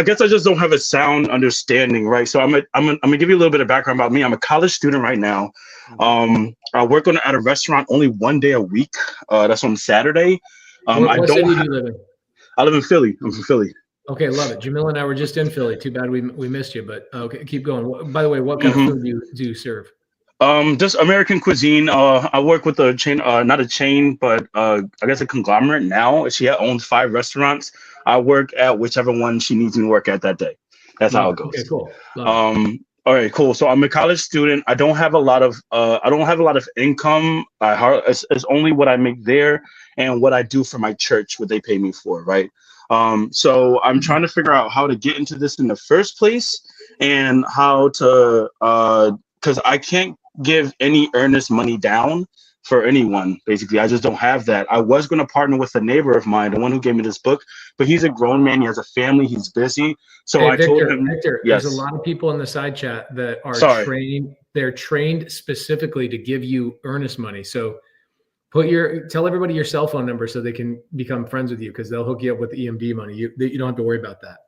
guess I just don't have a sound understanding, right? So I'm gonna give you a little bit of background about me. I'm a college student right now. I work at a restaurant only one day a week. That's on Saturday. What city do you live in? I live in Philly. I'm from Philly. Okay, love it. Jamil and I were just in Philly. Too bad we missed you, but okay, keep going. By the way, what kind of food do you serve? Just American cuisine. I work with a chain, not a chain, but I guess a conglomerate now. She owns 5 restaurants. I work at whichever one she needs me to work at that day. That's how it goes. Okay, cool. All right, cool. So I'm a college student. I don't have a lot of income. It's only what I make there and what I do for my church, what they pay me for, right? So I'm trying to figure out how to get into this in the first place and how to because I can't give any earnest money down for anyone. Basically, I just don't have that. I was going to partner with a neighbor of mine, the one who gave me this book, but he's a grown man. He has a family. He's busy. So hey, I told him, Victor, yes. There's a lot of people in the side chat that are trained. They're trained specifically to give you earnest money. So tell everybody your cell phone number so they can become friends with you, because they'll hook you up with EMD money. You don't have to worry about that.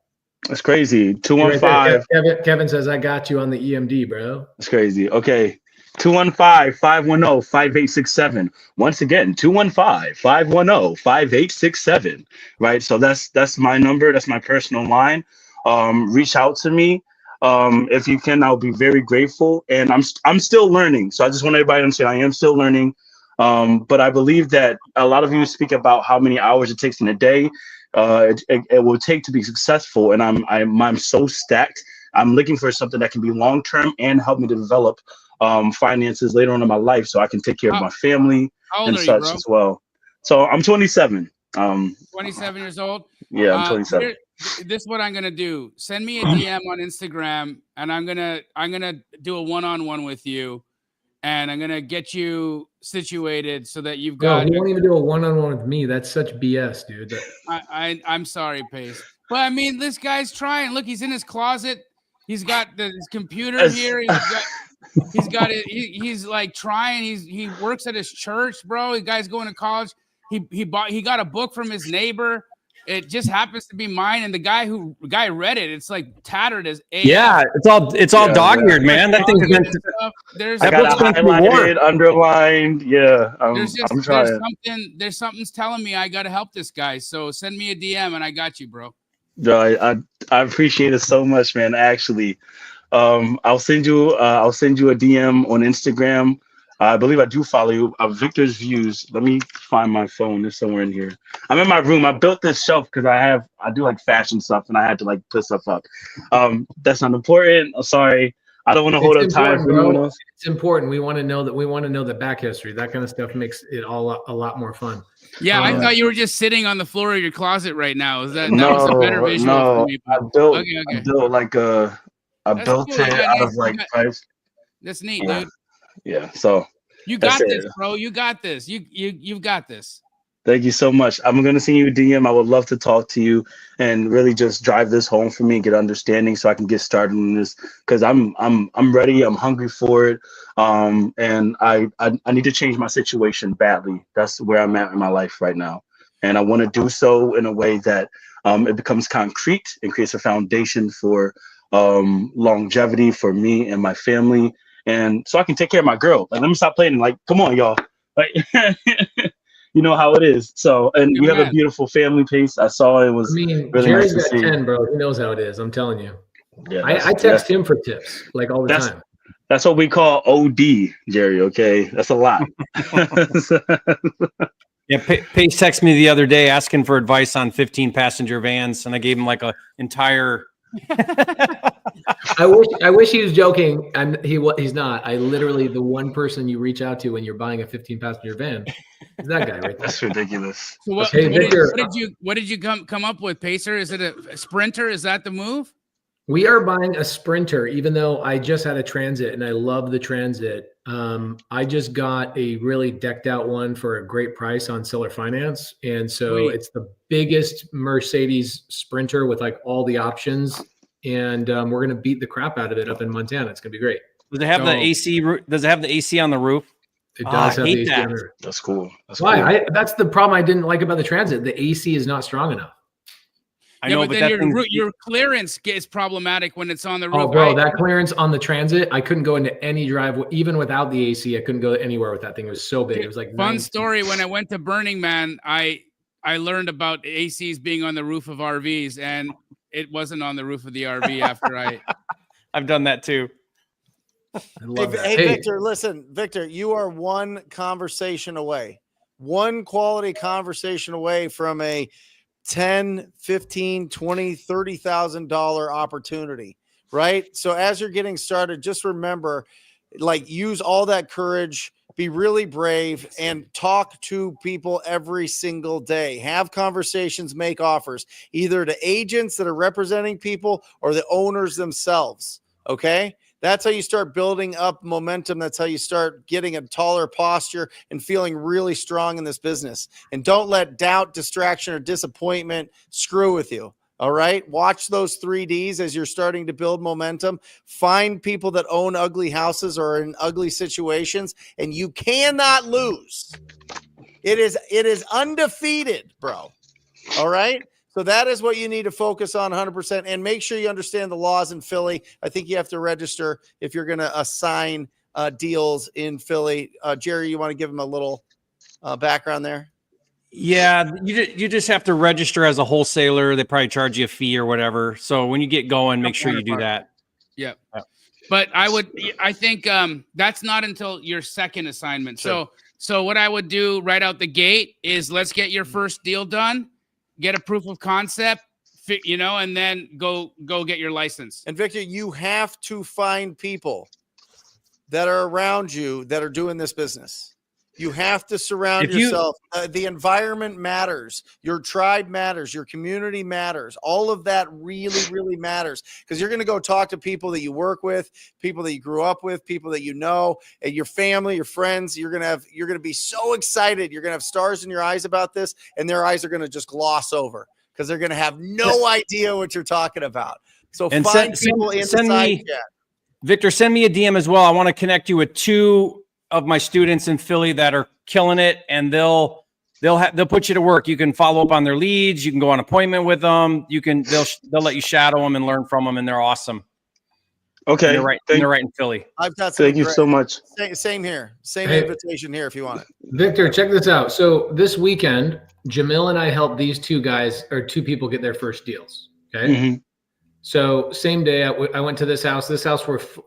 That's crazy. 215. Right, Kevin says, I got you on the EMD, bro. That's crazy. Okay. 215-510-5867. Once again, 215-510-5867. Right. So that's my number. That's my personal line. Reach out to me. If you can, I'll be very grateful. And I'm still learning. So I just want everybody to understand I am still learning. But I believe that a lot of you speak about how many hours it takes in a day. It will take to be successful. And I'm so stacked. I'm looking for something that can be long-term and help me to develop finances later on in my life, so I can take care of my family and such as well. So I'm 27. 27 years old. Yeah, I'm 27. This is what I'm gonna do. Send me a DM on Instagram, and I'm gonna do a one-on-one with you, and I'm gonna get you situated so that you've got. No, he won't even do a one-on-one with me. That's such BS, dude. I'm sorry, Pace, but I mean, this guy's trying. Look, he's in his closet. He's got his computer here. He's got it. He's like trying. He works at his church, bro. The guy's going to college. He got a book from his neighbor. It just happens to be mine. And the guy read it. It's like tattered as AF. Yeah, it's all dog-eared, man. That thing's been. I got it highlighted, underlined. Yeah, I'm trying. There's something's telling me I got to help this guy. So send me a DM and I got you, bro. I appreciate it so much, man. Actually, I'll send you a DM on Instagram. I believe I do follow you. Victor's Views. Let me find my phone. It's somewhere in here. I'm in my room. I built this shelf because I do like fashion stuff, and I had to like put stuff up. That's not important. I'm sorry. I don't want to hold up time for anyone else. It's important. We want to know the back history. That kind of stuff makes it all a lot more fun. Yeah, I thought you were just sitting on the floor of your closet right now. Was that was a better visual for me? I built it out of like pipes. That's neat, dude. Yeah, so you got this, bro. You got this. You've got this. Thank you so much. I'm gonna send you a DM. I would love to talk to you and really just drive this home for me and get understanding so I can get started on this, because I'm ready. I'm hungry for it. And I need to change my situation badly. That's where I'm at in my life right now, and I want to do so in a way that it becomes concrete and creates a foundation for longevity for me and my family. And so I can take care of my girl. Like, let me stop playing. Like, come on, y'all. Like, you know how it is. So, and we have a beautiful family piece. I saw it was really Jerry's nice to got see. 10, bro. He knows how it is. I'm telling you. Yeah, I text him for tips like all the time. That's what we call OD, Jerry. Okay, that's a lot. Yeah, Pace texted me the other day asking for advice on 15-passenger vans, and I gave him like an entire I wish he was joking, and he's not. I literally, the one person you reach out to when you're buying a 15-passenger van is that guy right there. That's ridiculous. So what, Hey, Victor, what did you come up with, Pacer? Is it a Sprinter? Is that the move? we are buying a Sprinter, even though I just had a Transit and I love the Transit. I just got a really decked out one for a great price on seller finance. And so it's the biggest Mercedes Sprinter with like all the options. And we're going to beat the crap out of it up in Montana. It's going to be great. Does it have the AC? Does it have the AC on the roof? It does have the AC on the roof. That's cool. That's Why? cool. That's the problem I didn't like about the Transit. The AC is not strong enough. I know, but then your clearance gets problematic when it's on the roof. Oh, bro, that clearance on the Transit, I couldn't go into any driveway, even without the AC. I couldn't go anywhere with that thing. It was so big. It was like fun story. When I went to Burning Man, I learned about ACs being on the roof of RVs, and it wasn't on the roof of the RV after I've done that too. Hey, Victor, listen, Victor, you are one conversation away, one quality conversation away from a $10, $15, $20, $30,000 opportunity, right? So as you're getting started, just remember, like, use all that courage, be really brave, and talk to people every single day. Have conversations, make offers, either to agents that are representing people or the owners themselves. Okay. That's how you start building up momentum. That's how you start getting a taller posture and feeling really strong in this business. And don't let doubt, distraction, or disappointment screw with you. All right. Watch those 3 Ds as you're starting to build momentum. Find people that own ugly houses or in ugly situations, and you cannot lose. It is undefeated, bro. All right. So that is what you need to focus on 100%, and make sure you understand the laws in Philly. I think you have to register if you're going to assign deals in Philly. Jerry, you want to give them a little background there? Yeah, you just have to register as a wholesaler. They probably charge you a fee or whatever. So when you get going, make sure you do that. Yeah. But I think that's not until your second assignment. Sure. So what I would do right out the gate is, let's get your first deal done, get a proof of concept, and then go get your license. And Victor, you have to find people that are around you that are doing this business. You have to surround yourself. The environment matters. Your tribe matters. Your community matters. All of that really, really matters, because you're going to go talk to people that you work with, people that you grew up with, people that you know, and your family, your friends. You're going to be so excited. You're going to have stars in your eyes about this, and their eyes are going to just gloss over because they're going to have no idea what you're talking about. So find people in the side chat. Victor, send me a DM as well. I want to connect you with 2 of my students in Philly that are killing it, and they'll put you to work. You can follow up on their leads. You can go on appointment with them. They'll let you shadow them and learn from them, and they're awesome. Okay. And they're right in Philly. I've got Thank you so much. Same here. Same invitation here if you want it. Victor, check this out. So this weekend, Jamil and I helped these 2 people get their first deals. Okay. Mm-hmm. So same day I went to this house.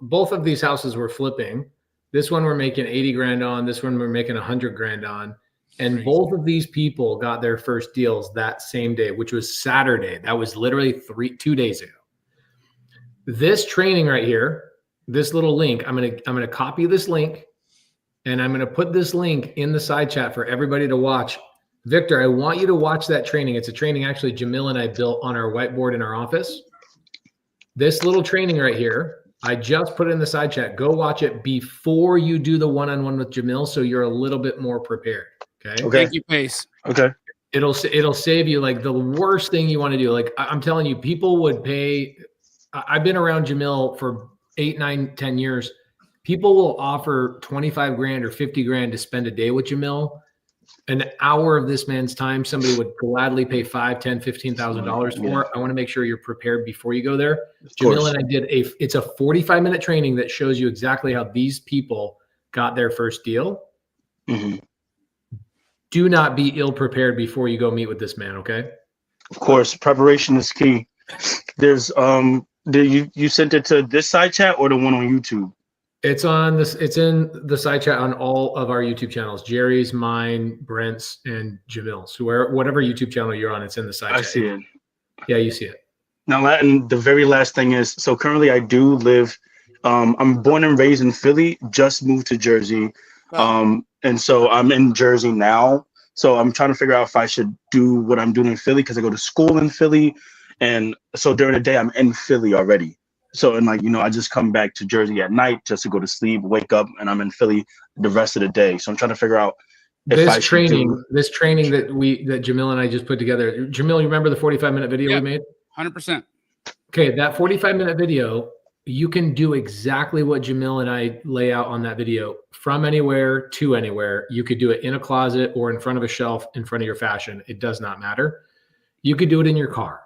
Both of these houses were flipping. This one we're making 80 grand on. This one we're making 100 grand on. And both of these people got their first deals that same day, which was Saturday. That was literally 2 days ago. This training right here, this little link, I'm gonna copy this link, and I'm gonna put this link in the side chat for everybody to watch. Victor, I want you to watch that training. It's a training actually Jamil and I built on our whiteboard in our office. This little training right here, I just put it in the side chat. Go watch it before you do the one-on-one with Jamil, so you're a little bit more prepared. Okay. Thank you, Pace. Okay. It'll save you, like, the worst thing you want to do. Like, I'm telling you, people would pay. I've been around Jamil for 8, 9, 10 years. People will offer 25 grand or 50 grand to spend a day with Jamil. An hour of this man's time, somebody would gladly pay $5,000, $10,000, $15,000 for. I want to make sure you're prepared before you go there. Jamil and I it's a 45-minute training that shows you exactly how these people got their first deal. Mm-hmm. Do not be ill prepared before you go meet with this man. Okay. Of course, preparation is key. There's you sent it to this side chat or the one on YouTube? It's on this. It's in the side chat on all of our YouTube channels: Jerry's, mine, Brent's, and Jamil's. Whatever YouTube channel you're on, it's in the side chat. I see it. Yeah, you see it. Now, and the very last thing is, so currently I do live, I'm born and raised in Philly, just moved to Jersey. And so I'm in Jersey now. So I'm trying to figure out if I should do what I'm doing in Philly, because I go to school in Philly. And so during the day, I'm in Philly already. So, and like, you know, I just come back to Jersey at night just to go to sleep, wake up, and I'm in Philly the rest of the day. So I'm trying to figure out if this training that Jamil and I just put together. Jamil, you remember the 45-minute video we made? 100%. Okay, that 45-minute video, you can do exactly what Jamil and I lay out on that video, from anywhere to anywhere. You could do it in a closet or in front of a shelf in front of your fashion. It does not matter. You could do it in your car.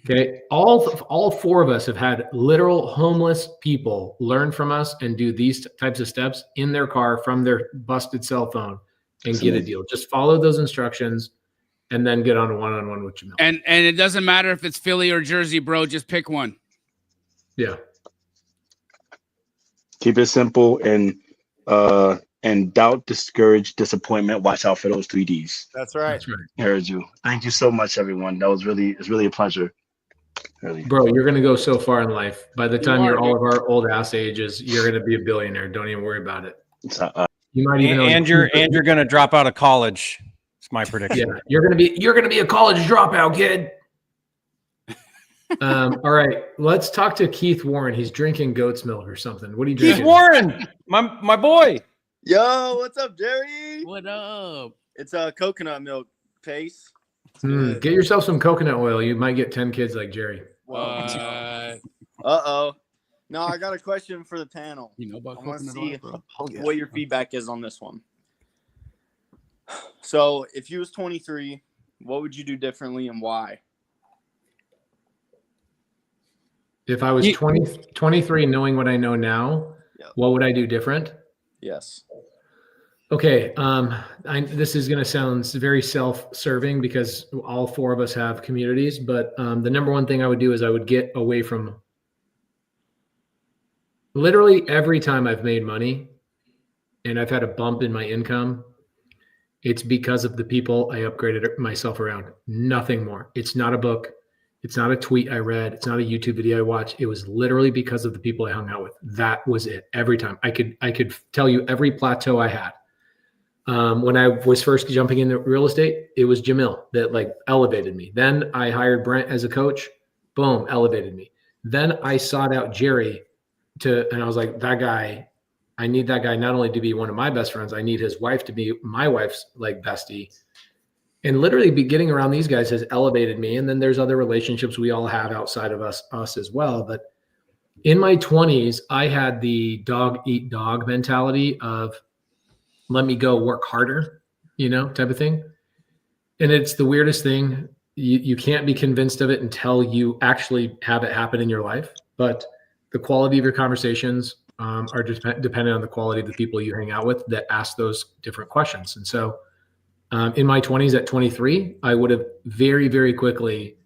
Okay. All four of us have had literal homeless people learn from us and do these types of steps in their car from their busted cell phone and get a deal. Just follow those instructions and then get on a one-on-one with Jamil. And it doesn't matter if it's Philly or Jersey, bro. Just pick one. Yeah. Keep it simple and doubt, discourage, disappointment. Watch out for those 3 Ds. That's right. That's right. I heard you. Thank you so much, everyone. It's really a pleasure. Really. Bro, you're going to go so far in life. By the time you're all of our old ass ages, you're going to be a billionaire. Don't even worry about it. You might even and you're going to drop out of college. It's my prediction. Yeah, you're going to be a college dropout, kid. All right, let's talk to Keith Warren. He's drinking goat's milk or something. What are you drinking? Keith Warren, my boy. Yo, what's up, Jerry? What up? It's a coconut milk paste. Get yourself some coconut oil. You might get 10 kids like Jerry. Uh-oh. No, I got a question for the panel. You know about I want to coconut see oil, bro? what your feedback is on this one. So, if you was 23, what would you do differently and why? If I was 23, knowing what I know now, what would I do different? Yes. Okay. This is going to sound very self-serving because all four of us have communities, but the number one thing I would do is I would get away from literally every time I've made money and I've had a bump in my income, it's because of the people I upgraded myself around. Nothing more. It's not a book. It's not a tweet I read. It's not a YouTube video I watched. It was literally because of the people I hung out with. That was it. Every time I could tell you every plateau I had. When I was first jumping into real estate, it was Jamil that like elevated me. Then I hired Brent as a coach. Boom, elevated me. Then I sought out Jerry and I was like, that guy, I need that guy not only to be one of my best friends, I need his wife to be my wife's like bestie. And literally be getting around these guys has elevated me. And then there's other relationships we all have outside of us as well. But in my 20s, I had the dog eat dog mentality of let me go work harder, type of thing. And it's the weirdest thing. You can't be convinced of it until you actually have it happen in your life. But the quality of your conversations are just dependent on the quality of the people you hang out with that ask those different questions. And so in my 20s at 23, I would have very, very quickly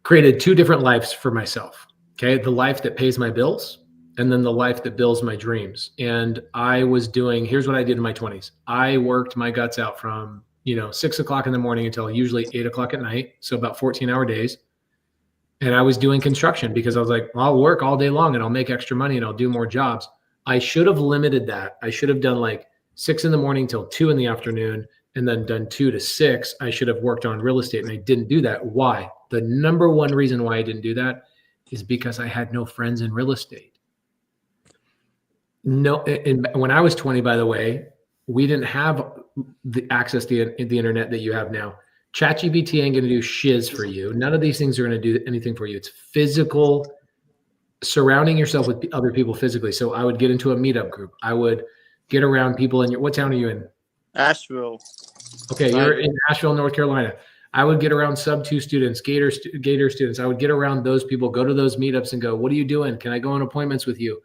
created two different lives for myself. Okay. The life that pays my bills and then the life that builds my dreams. And I was here's what I did in my 20s. I worked my guts out from, 6 o'clock in the morning until usually 8 o'clock at night. So about 14-hour days. And I was doing construction because I was like, I'll work all day long and I'll make extra money and I'll do more jobs. I should have limited that. I should have done like 6 in the morning till 2 in the afternoon. And then done 2 to 6, I should have worked on real estate. And I didn't do that. Why? The number one reason why I didn't do that is because I had no friends in real estate. No, and when I was 20, by the way, we didn't have the access to the internet that you have now. ChatGPT ain't going to do shiz for you. None of these things are going to do anything for you. It's physical, surrounding yourself with other people physically. So I would get into a meetup group. I would get around people in what town are you in? Asheville. Okay, you're in Asheville, North Carolina. I would get around Subto students, Gator students. I would get around those people, go to those meetups and go, what are you doing? Can I go on appointments with you?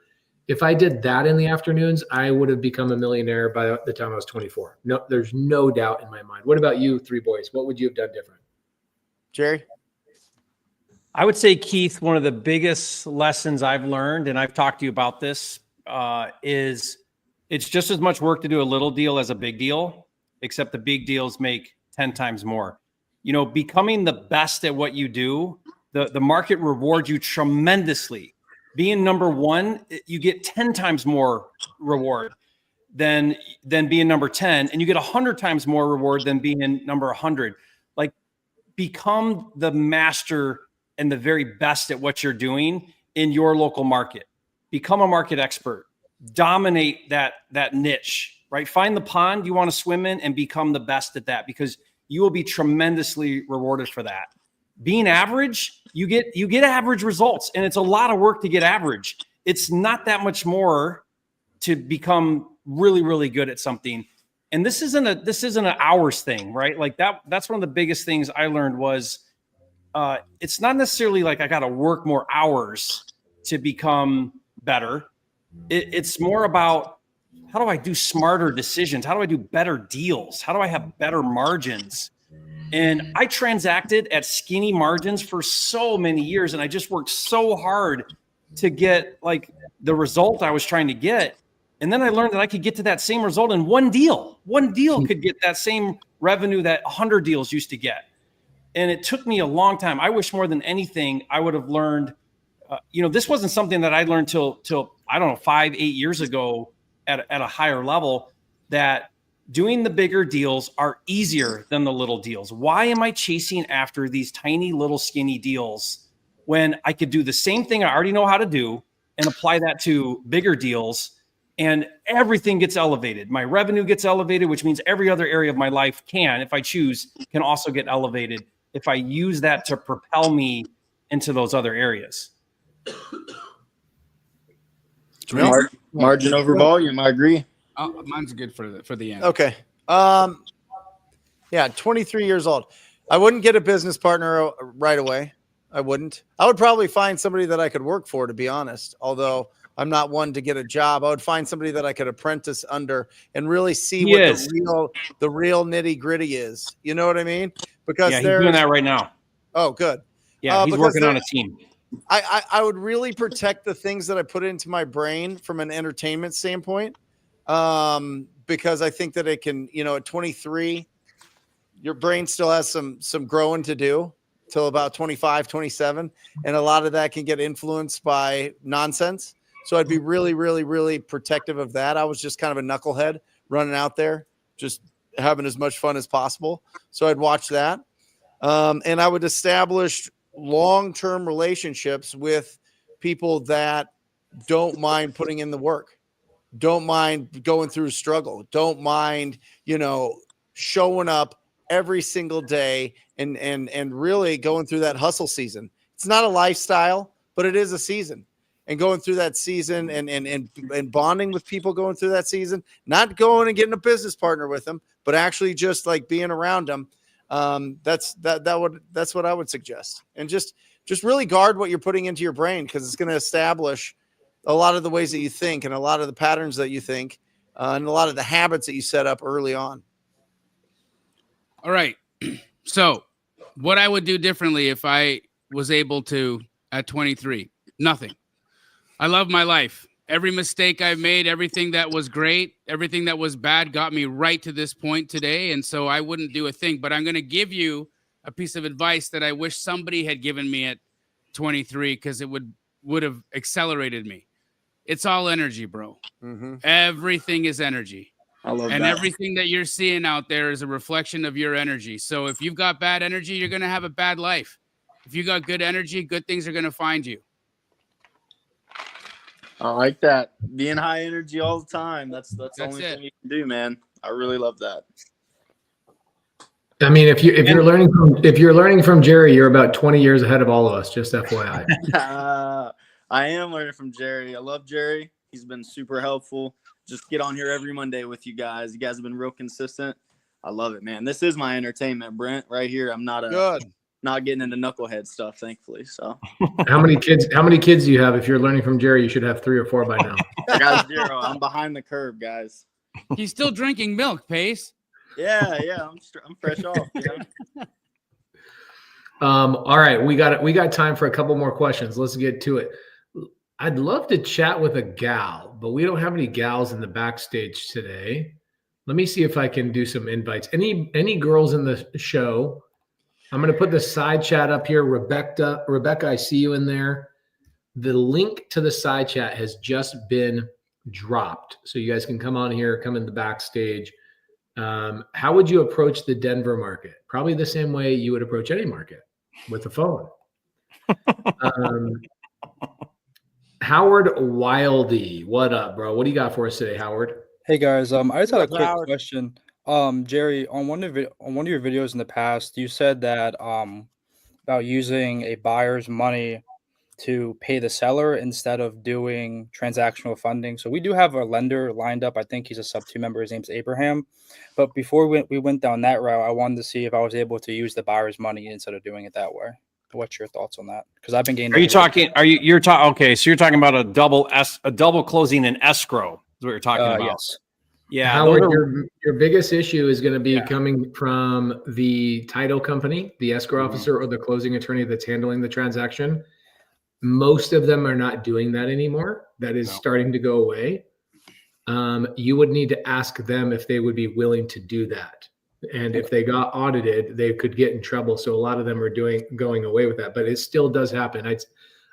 If I did that in the afternoons, I would have become a millionaire by the time I was 24. No, there's no doubt in my mind. What about you, three boys? What would you have done different? Jerry? I would say, Keith, one of the biggest lessons I've learned, and I've talked to you about this, is it's just as much work to do a little deal as a big deal, except the big deals make 10 times more. Becoming the best at what you do The market rewards you tremendously. Being number one, you get 10 times more reward than being number 10, and you get 100 times more reward than being number 100. Like, become the master and the very best at what you're doing in your local market. Become a market expert. Dominate that niche, right? Find the pond you want to swim in and become the best at that, because you will be tremendously rewarded for that. Being average, you get average results, and it's a lot of work to get average. It's not that much more to become really, really good at something. And this isn't an hours thing, right? Like that's one of the biggest things I learned was it's not necessarily like I got to work more hours to become better. It's more about, how do I do smarter decisions? How do I do better deals? How do I have better margins? And I transacted at skinny margins for so many years, and I just worked so hard to get like the result I was trying to get. And then I learned that I could get to that same result in one deal. One deal could get that same revenue that 100 deals used to get. And it took me a long time. I wish more than anything I would have learned. This wasn't something that I learned till I don't know, 5-8 years ago at a higher level, that doing the bigger deals are easier than the little deals. Why am I chasing after these tiny little skinny deals when I could do the same thing I already know how to do and apply that to bigger deals, and everything gets elevated? My revenue gets elevated, which means every other area of my life if I choose, can also get elevated if I use that to propel me into those other areas. Margin over volume, I agree. Oh, mine's good for the end. Okay. 23 years old. I wouldn't get a business partner right away. I wouldn't. I would probably find somebody that I could work for, to be honest. Although I'm not one to get a job, I would find somebody that I could apprentice under and really see what the real nitty gritty is. You know what I mean? Because he's doing that right now. Oh, good. Yeah, he's working on a team. I would really protect the things that I put into my brain from an entertainment standpoint. Because I think that it can, at 23, your brain still has some growing to do till about 25, 27. And a lot of that can get influenced by nonsense. So I'd be really, really, really protective of that. I was just kind of a knucklehead running out there, just having as much fun as possible. So I'd watch that. And I would establish long-term relationships with people that don't mind putting in the work. Don't mind going through struggle. Don't mind, showing up every single day and really going through that hustle season. It's not a lifestyle, but it is a season. And going through that season and bonding with people going through that season, not going and getting a business partner with them, but actually just like being around them. That's what I would suggest. And just really guard what you're putting into your brain, because it's going to establish a lot of the ways that you think and a lot of the patterns that you think and a lot of the habits that you set up early on. All right. So what I would do differently if I was able to at 23, nothing. I love my life. Every mistake I've made, everything that was great, everything that was bad got me right to this point today. And so I wouldn't do a thing, but I'm going to give you a piece of advice that I wish somebody had given me at 23, because it would have accelerated me. It's all energy, bro. Mm-hmm. Everything is energy. I love and that. Everything that you're seeing out there is a reflection of your energy. So if you've got bad energy, you're going to have a bad life. If you got good energy, good things are going to find you. I like that. Being high energy all the time. That's the only thing you can do, man. I really love that. I mean, if you're learning from Jerry, you're about 20 years ahead of all of us, just FYI. I am learning from Jerry. I love Jerry. He's been super helpful. Just get on here every Monday with you guys. You guys have been real consistent. I love it, man. This is my entertainment, Brent, right here. I'm not getting into knucklehead stuff, thankfully. So how many kids do you have? If you're learning from Jerry, you should have 3 or 4 by now. I got 0. I'm behind the curve, guys. He's still drinking milk, Pace. Yeah. I'm fresh off. All right, we got time for a couple more questions. Let's get to it. I'd love to chat with a gal, but we don't have any gals in the backstage today. Let me see if I can do some invites. Any girls in the show I'm going to put the side chat up here. Rebecca, I see you in there. The link to the side chat has just been dropped. So you guys can come on here, come in the backstage. How would you approach the Denver market? Probably the same way you would approach any market, with the phone. Howard Wildy, what up, bro? What do you got for us today, Howard? Hey guys, I just had a quick question. Jerry, on one of your videos in the past, you said that about using a buyer's money to pay the seller instead of doing transactional funding. So we do have a lender lined up. I think he's a Subto member. His name's Abraham. But before we went down that route, I wanted to see if I was able to use the buyer's money instead of doing it that way. What's your thoughts on that? Because I've been getting. Okay, so you're talking about a double closing in escrow is what you're talking about. Yes. Yeah. Howard, your biggest issue is going to be coming from the title company, the escrow officer, or the closing attorney that's handling the transaction. Most of them are not doing that anymore. That is starting to go away. You would need to ask them if they would be willing to do that. And if they got audited, they could get in trouble. So a lot of them are going away with that, but it still does happen.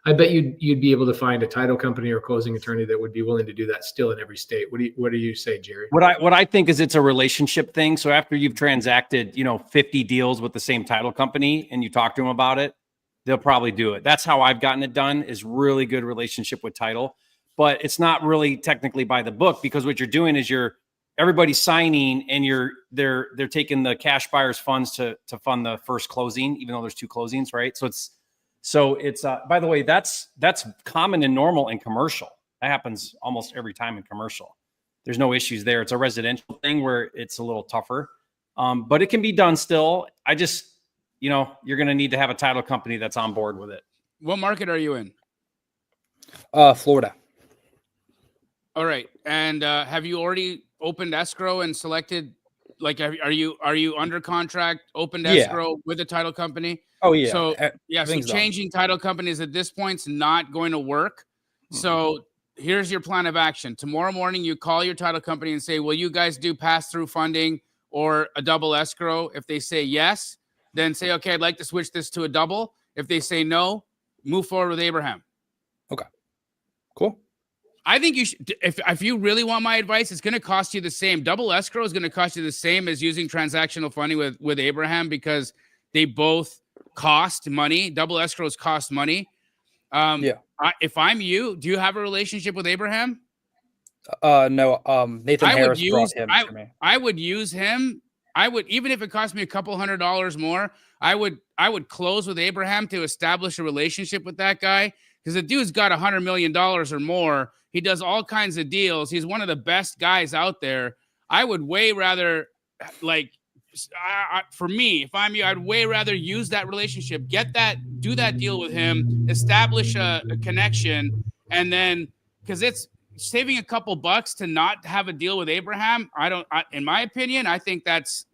I bet you'd be able to find a title company or closing attorney that would be willing to do that still in every state. What do you say, Jerry? What I think is it's a relationship thing. So after you've transacted, 50 deals with the same title company and you talk to them about it, they'll probably do it. That's how I've gotten it done, is really good relationship with title. But it's not really technically by the book, because what you're doing is everybody's signing and they're taking the cash buyer's funds to fund the first closing, even though there's two closings, right? So it's by the way, that's common and normal in commercial. That happens almost every time in commercial. There's no issues there. It's a residential thing where it's a little tougher, but it can be done still. I just, you're going to need to have a title company that's on board with it. What market are you in? Florida. All right. And have you already opened escrow and selected, like, are you under contract, opened escrow with a title company? Oh yeah. So so changing title companies at this point is not going to work. Mm-hmm. So here's your plan of action. Tomorrow morning, you call your title company and say, will you guys do pass-through funding or a double escrow? If they say yes, then say, okay, I'd like to switch this to a double. If they say no, move forward with Abraham. Okay. Cool. I think you should, if you really want my advice, it's going to cost you the same. Double escrow is going to cost you the same as using transactional funding with Abraham, because they both cost money. Double escrows cost money. If I'm you, do you have a relationship with Abraham? No. Nathan Harris brought him to me. I would use him. I would, even if it cost me a couple $100 more, I would close with Abraham to establish a relationship with that guy, because the dude's got $100 million or more. He does all kinds of deals. He's one of the best guys out there. I would way rather, for me, if I'm you, I'd way rather use that relationship, do that deal with him, establish a connection, and then, because it's saving a couple bucks to not have a deal with Abraham. In my opinion, I think that's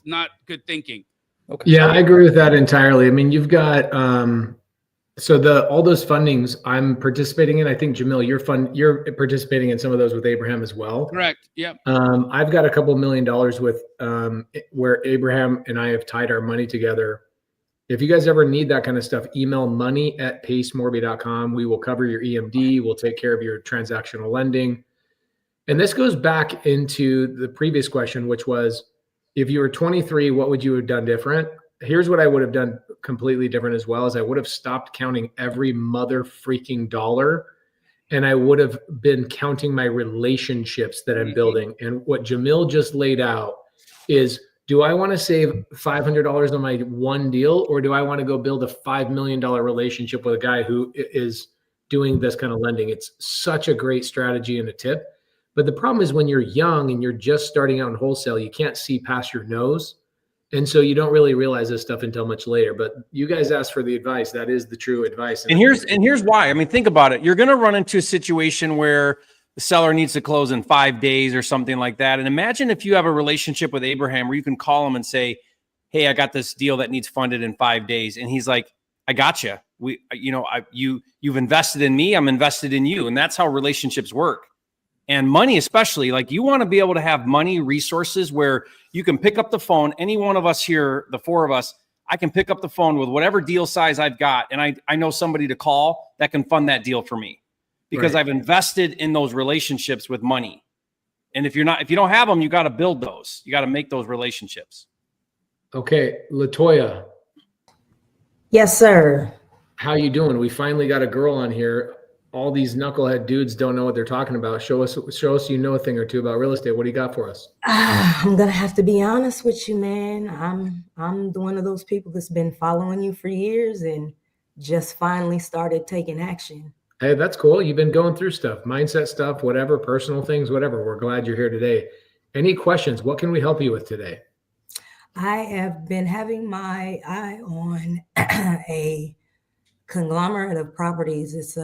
not good thinking. Okay. Yeah, I agree with that entirely. I mean, you've got all those fundings I'm participating in. I think Jamil, you're participating in some of those with Abraham as well. Correct. Yep. I've got a couple $1 million with where Abraham and I have tied our money together. If you guys ever need that kind of stuff, email money@pacemorby.com. We will cover your EMD. We'll take care of your transactional lending. And this goes back into the previous question, which was, if you were 23, what would you have done different? Here's what I would have done completely different as well, is I would have stopped counting every mother freaking dollar, and I would have been counting my relationships that I'm building. And what Jamil just laid out is, do I want to save $500 on my one deal, or do I want to go build a $5 million relationship with a guy who is doing this kind of lending? It's such a great strategy and a tip. But the problem is, when you're young and you're just starting out in wholesale, you can't see past your nose. And so you don't really realize this stuff until much later. But you guys asked for the advice. That is the true advice. And here's why. I mean, think about it. You're going to run into a situation where the seller needs to close in 5 days or something like that. And imagine if you have a relationship with Abraham where you can call him and say, hey, I got this deal that needs funded in 5 days. And he's like, I got you. You've invested in me. I'm invested in you. And that's how relationships work. And money, especially, like, you want to be able to have money resources where you can pick up the phone. Any one of us here, the four of us, I can pick up the phone with whatever deal size I've got, and I know somebody to call that can fund that deal for me because I've invested in those relationships with money. And if you don't have them, you got to build those. You got to make those relationships. Okay, LaToya. Yes, sir. How you doing? We finally got a girl on here. All these knucklehead dudes don't know what they're talking about. Show us you know a thing or two about real estate. What do you got for us? I'm gonna have to be honest with you, man. I'm one of those people that's been following you for years and just finally started taking action. Hey, that's cool. You've been going through stuff, mindset stuff, whatever, personal things, whatever. We're glad you're here today. Any questions? What can we help you with today? I have been having my eye on a conglomerate of properties. It's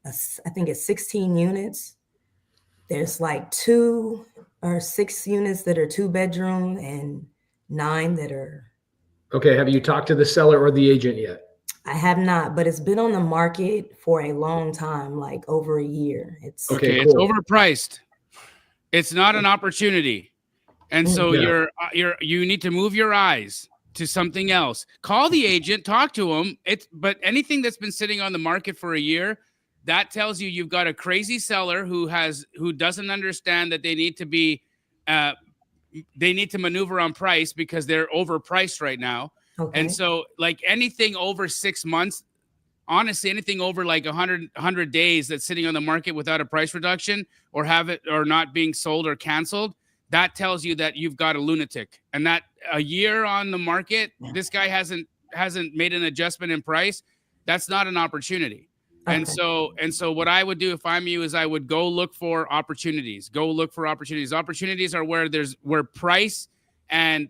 I think it's 16 units. There's like 2 or 6 units that are 2-bedroom and 9 that are. Okay. Have you talked to the seller or the agent yet? I have not, but it's been on the market for a long time, like over a year. It's okay. Cool. It's overpriced. It's not an opportunity. And so you need to move your eyes to something else. Call the agent, talk to him. But anything that's been sitting on the market for a year, that tells you you've got a crazy seller who doesn't understand that they need to maneuver on price because they're overpriced right now. Okay. And so like anything over 6 months, honestly, anything over like 100 days that's sitting on the market without a price reduction or not being sold or canceled, that tells you that you've got a lunatic. And that a year on the market, this guy hasn't made an adjustment in price. That's not an opportunity. Okay. And so what I would do if I'm you is I would go look for opportunities. Go look for opportunities. Opportunities are where price and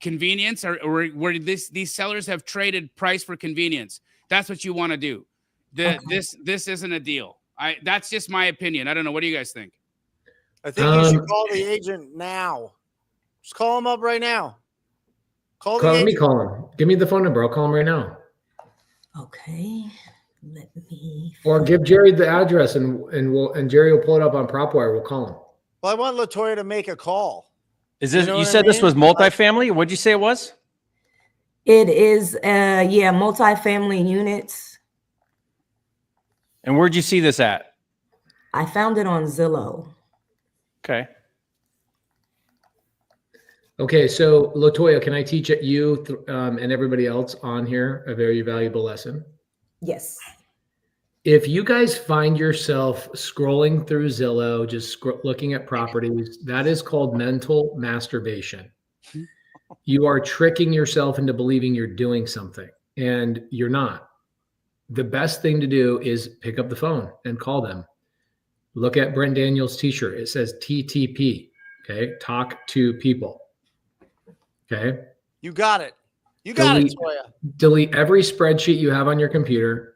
convenience are, or where these sellers have traded price for convenience. That's what you want to do. This isn't a deal. That's just my opinion. I don't know. What do you guys think? I think you should call the agent now. Just call him up right now. Let me call him. Give me the phone number. I'll call him right now. Okay. Let me. Or give Jerry the address, and Jerry will pull it up on PropWire. We'll call him. Well, I want LaToya to make a call. Is this you said this was multifamily? What'd you say it was? It is multifamily units. And where'd you see this at? I found it on Zillow. Okay. Okay, so LaToya, can I teach you and everybody else on here a very valuable lesson? Yes. If you guys find yourself scrolling through Zillow, just looking at properties, that is called mental masturbation. You are tricking yourself into believing you're doing something, and you're not. The best thing to do is pick up the phone and call them. Look at Brent Daniels' t-shirt. It says TTP, okay? Talk to people. Okay. You got it. You got it, Toya. Delete every spreadsheet you have on your computer.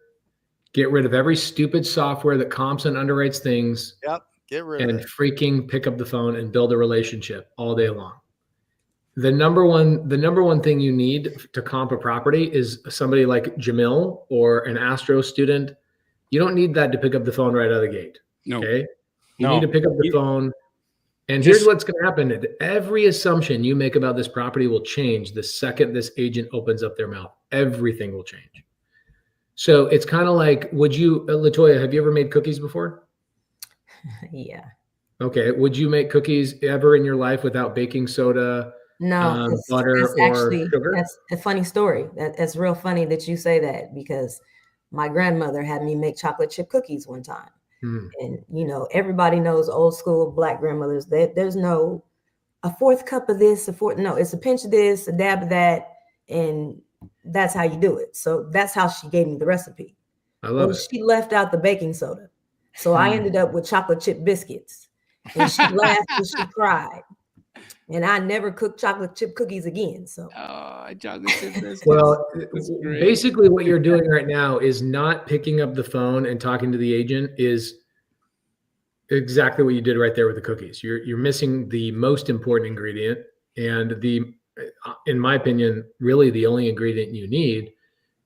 Get rid of every stupid software that comps and underwrites things. Yep. Get rid of it. And freaking pick up the phone and build a relationship all day long. The number one thing you need to comp a property is somebody like Jamil or an Astro student. You don't need that to pick up the phone right out of the gate. No. Okay. You need to pick up the phone. And here's what's going to happen. Every assumption you make about this property will change the second this agent opens up their mouth. Everything will change. So it's kind of like, LaToya, have you ever made cookies before? Yeah. Okay. Would you make cookies ever in your life without baking soda, butter, or sugar? That's a funny story. That's real funny that you say that, because my grandmother had me make chocolate chip cookies one time. And, everybody knows old school Black grandmothers that there's no a fourth cup of this, it's a pinch of this, a dab of that. And that's how you do it. So that's how she gave me the recipe. I love it. She left out the baking soda. So I ended up with chocolate chip biscuits. And she laughed and she cried. And I never cooked chocolate chip cookies again. So chocolate chip biscuits. Well, basically what you're doing right now is not picking up the phone and talking to the agent is exactly what you did right there with the cookies. You're missing the most important ingredient, and in my opinion, really the only ingredient you need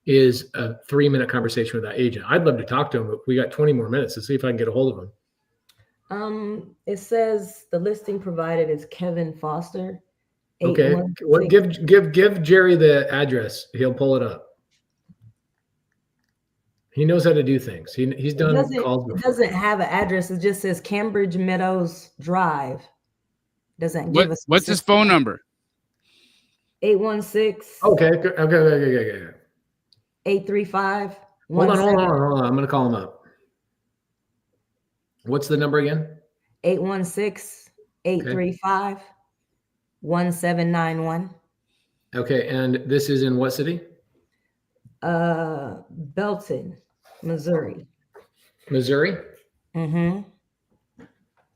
is a 3-minute conversation with that agent. I'd love to talk to him, but we got 20 more minutes to see if I can get a hold of him. It says the listing provided is Kevin Foster, Okay. What? Give Jerry the address. He'll pull it up. He knows how to do things. He's done calls before. It doesn't have an address. It just says Cambridge Meadows Drive. Doesn't give us. What's his phone number? 816. Okay. 835. Hold on. I'm going to call him up. What's the number again? 816-835-1791. Okay. And this is in what city? Belton, Missouri. Missouri? Mm-hmm.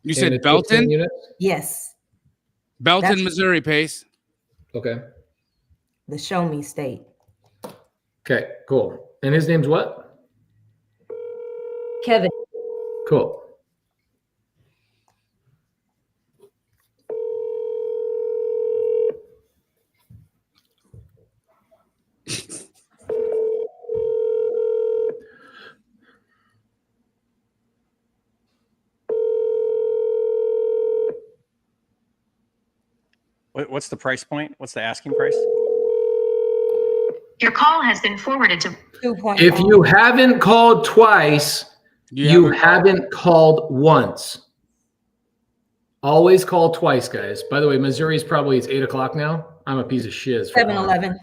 You said Belton? Yes. Belton, Missouri, Pace. Okay. The show me state. Okay, cool. And his name's what? Kevin. Cool. What's the price point? What's the asking price? Your call has been forwarded to 2.5. If you haven't called twice, you haven't called once. Always call twice, guys. By the way, Missouri's probably it's 8 o'clock now. I'm a piece of shiz. 7-Eleven.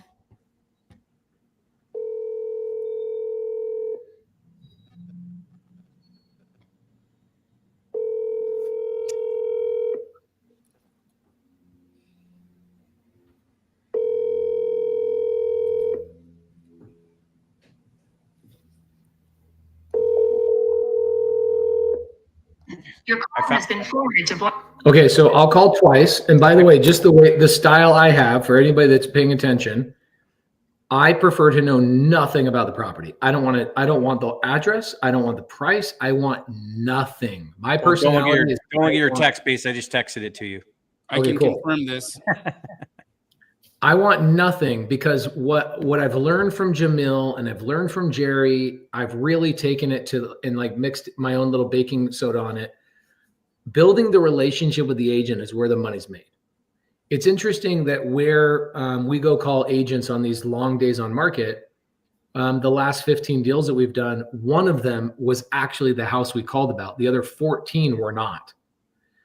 Your call has been forwarded to Okay, so I'll call twice. And by the way, just the style I have for anybody that's paying attention, I prefer to know nothing about the property. I don't want the address. I don't want the price. I want nothing. My personality is don't get your text base. I just texted it to you. I can confirm this. I want nothing because what I've learned from Jamil and I've learned from Jerry, I've really taken it to and like mixed my own little baking soda on it. Building the relationship with the agent is where the money's made. It's interesting that where we go call agents on these long days on market, the last 15 deals that we've done, one of them was actually the house we called about. The other 14 were not.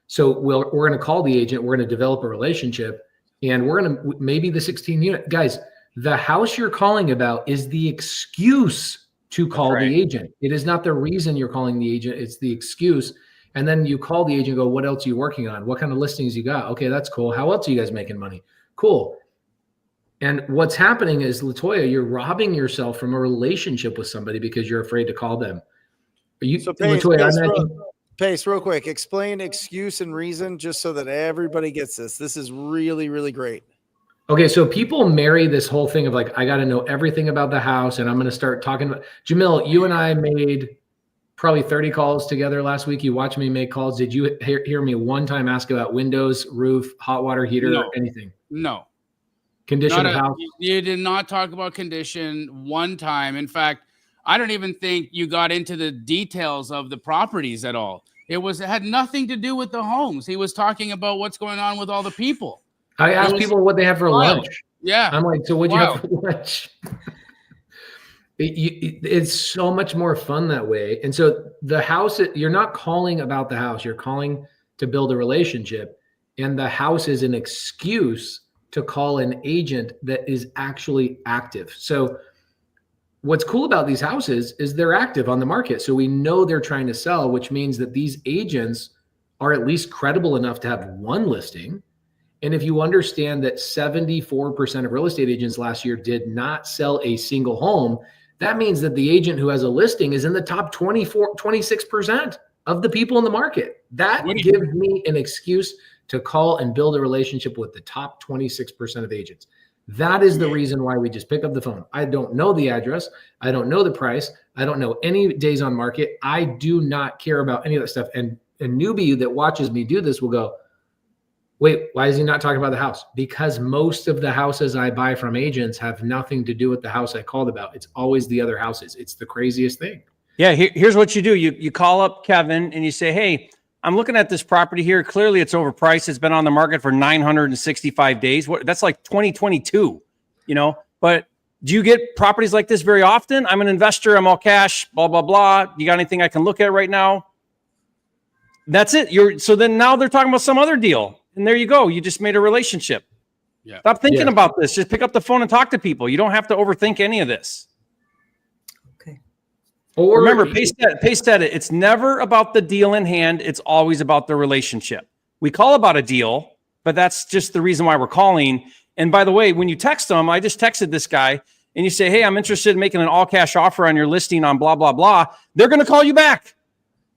So we're going to call the agent. We're going to develop a relationship. And we're going to maybe the 16 unit. Guys, the house you're calling about is the excuse to call the agent. It is not the reason you're calling the agent. It's the excuse. And then you call the agent and go, what else are you working on? What kind of listings you got? Okay, that's cool. How else are you guys making money? Cool. And what's happening is, LaToya, you're robbing yourself from a relationship with somebody because you're afraid to call them. Pace, real quick. Explain excuse and reason just so that everybody gets this. This is really, really great. Okay, so people marry this whole thing of like, I got to know everything about the house and I'm going to start talking about. Jamil, you and I made probably 30 calls together last week. You watched me make calls. Did you hear me one time ask about windows, roof, hot water heater, or anything? No. Condition of house? You did not talk about condition one time. In fact, I don't even think you got into the details of the properties at all. It had nothing to do with the homes. He was talking about what's going on with all the people. I asked people what they had for lunch. Yeah. I'm like, so what'd you have for lunch? It's so much more fun that way. And so the house, you're not calling about the house. You're calling to build a relationship. And the house is an excuse to call an agent that is actually active. So what's cool about these houses is they're active on the market. So we know they're trying to sell, which means that these agents are at least credible enough to have one listing. And if you understand that 74% of real estate agents last year did not sell a single home, that means that the agent who has a listing is in the top 26% of the people in the market. That gives me an excuse to call and build a relationship with the top 26% of agents. That is the reason why we just pick up the phone. I don't know the address. I don't know the price. I don't know any days on market. I do not care about any of that stuff. And a newbie that watches me do this will go, wait, why is he not talking about the house? Because most of the houses I buy from agents have nothing to do with the house I called about. It's always the other houses. It's the craziest thing. Yeah, here's what you do. You call up Kevin and you say, hey, I'm looking at this property here. Clearly it's overpriced. It's been on the market for 965 days. That's like 2022, you know, but do you get properties like this very often? I'm an investor. I'm all cash, blah, blah, blah. You got anything I can look at right now? That's it. So then now they're talking about some other deal. And there you go. You just made a relationship. Yeah. Stop thinking about this. Just pick up the phone and talk to people. You don't have to overthink any of this. Okay. Or remember, paste that. It's never about the deal in hand. It's always about the relationship. We call about a deal, but that's just the reason why we're calling. And by the way, when you text them, I just texted this guy and you say, hey, I'm interested in making an all cash offer on your listing on blah, blah, blah. They're going to call you back.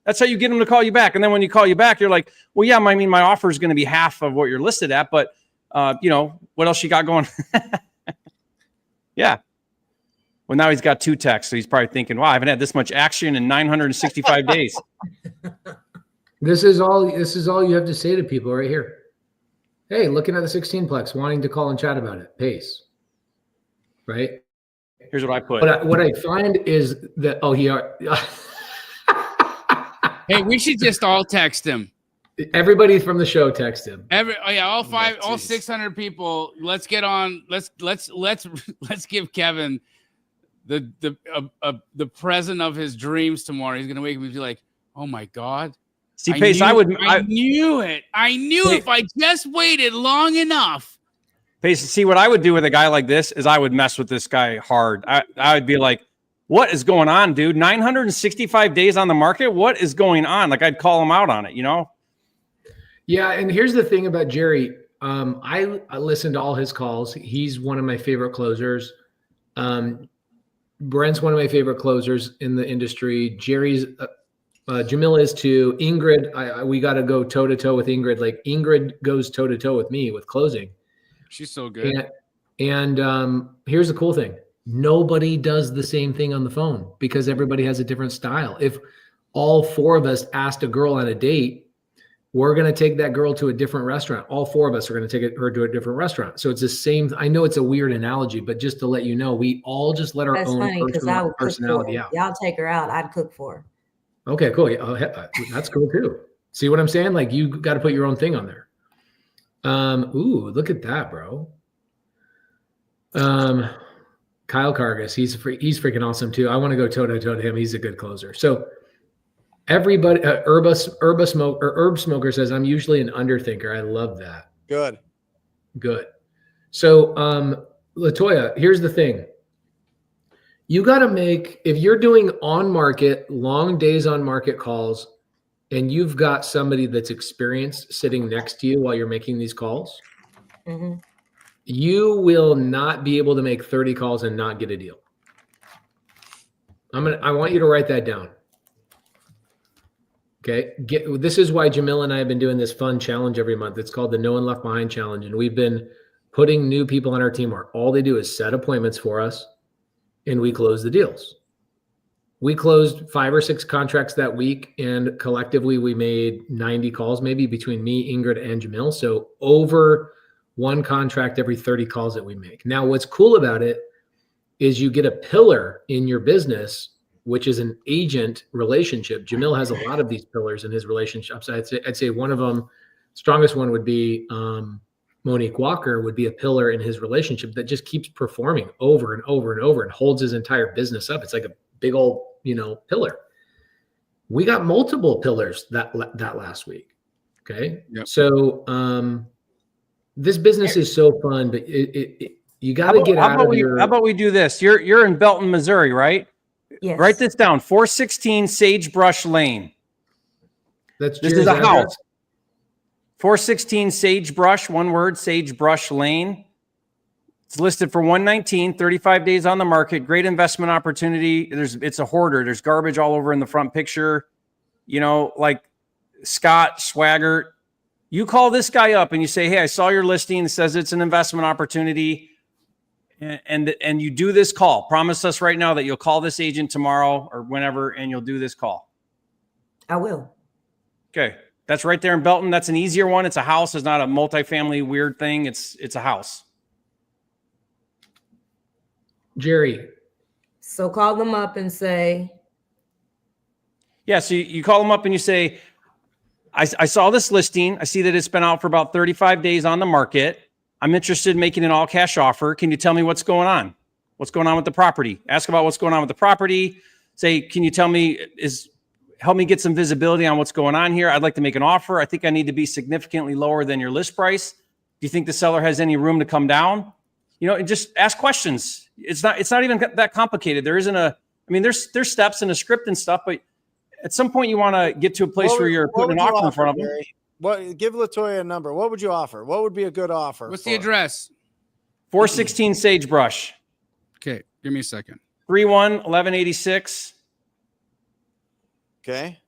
That's how you get them to call you back. And then when you call you back, you're like, well, yeah, I mean, my offer is going to be half of what you're listed at, but you know, what else you got going? Yeah. Well, now he's got 2 texts. So he's probably thinking, wow, I haven't had this much action in 965 days. This is all you have to say to people right here. Hey, looking at the 16-plex, wanting to call and chat about it. Pace. Right? Here's what I put. What I find is that, Hey, we should just all text him. Everybody from the show text him. All 600 people. Let's get on. Let's give Kevin the present of his dreams tomorrow. He's gonna wake up and be like, "Oh my God." See, Pace, I knew it. I knew if I just waited long enough. Pace, see what I would do with a guy like this is I would mess with this guy hard. I would be like, what is going on, dude? 965 days on the market. What is going on? Like I'd call him out on it, you know? Yeah. And here's the thing about Jerry. I listen to all his calls. He's one of my favorite closers. Brent's one of my favorite closers in the industry. Jerry's, Jamil is too. Ingrid, we got to go toe to toe with Ingrid. Like Ingrid goes toe to toe with me with closing. She's so good. And here's the cool thing. Nobody does the same thing on the phone because everybody has a different style. If all 4 of us asked a girl on a date, we're going to take that girl to a different restaurant. All 4 of us are going to take her to a different restaurant. So it's the same. I know it's a weird analogy, but just to let you know, we all just let our own personality out. Y'all take her out. I'd cook for her. Okay, cool. That's cool too. See what I'm saying? Like you got to put your own thing on there. Ooh, look at that, bro. Kyle Kargas, he's freaking awesome too. I want to go toe to toe to him. He's a good closer. So everybody, herb smoker says, I'm usually an underthinker. I love that. Good. So, Latoya, here's the thing. You got to make, if you're doing on market, long days on market calls, and you've got somebody that's experienced sitting next to you while you're making these calls, you will not be able to make 30 calls and not get a deal. I want you to write that down. Okay. This is why Jamil and I have been doing this fun challenge every month. It's called the No One Left Behind Challenge. And we've been putting new people on our team where all they do is set appointments for us and we close the deals. We closed 5 or 6 contracts that week, and collectively we made 90 calls, maybe between me, Ingrid, and Jamil. So over 1 contract every 30 calls that we make. Now, what's cool about it is you get a pillar in your business, which is an agent relationship. Jamil has a lot of these pillars in his relationships. I'd say one of them, strongest one would be Monique Walker, would be a pillar in his relationship that just keeps performing over and over and over and holds his entire business up. It's like a big old, pillar. We got multiple pillars that last week. Okay. Yep. So this business is so fun, but you got to get out of your. How about we do this? You're in Belton, Missouri, right? Yes. Write this down. 416 Sagebrush Lane. This is a house. 416 Sagebrush, one word, Sagebrush Lane. It's listed for $119, 35 days on the market. Great investment opportunity. It's a hoarder. There's garbage all over in the front picture. Like Scott Swaggart. You call this guy up and you say, hey, I saw your listing. It says it's an investment opportunity. And you do this call. Promise us right now that you'll call this agent tomorrow or whenever, and you'll do this call. I will. Okay. That's right there in Belton. That's an easier one. It's a house. It's not a multifamily weird thing. It's a house. Jerry. So call them up and say. Yeah. So you call them up and you say, I saw this listing. I see that it's been out for about 35 days on the market. I'm interested in making an all cash offer. Can you tell me what's going on? What's going on with the property? Ask about what's going on with the property. Say, can you tell me, help me get some visibility on what's going on here? I'd like to make an offer. I think I need to be significantly lower than your list price. Do you think the seller has any room to come down? You know, and just ask questions. It's not even that complicated. There isn't there's steps and a script and stuff, but at some point you want to get to a place where you're putting an offer in front of them. What? Give Latoya a number. What would you offer? What would be a good offer? What's the address? 416 Sagebrush. Okay, give me a second. 31-1186. Okay.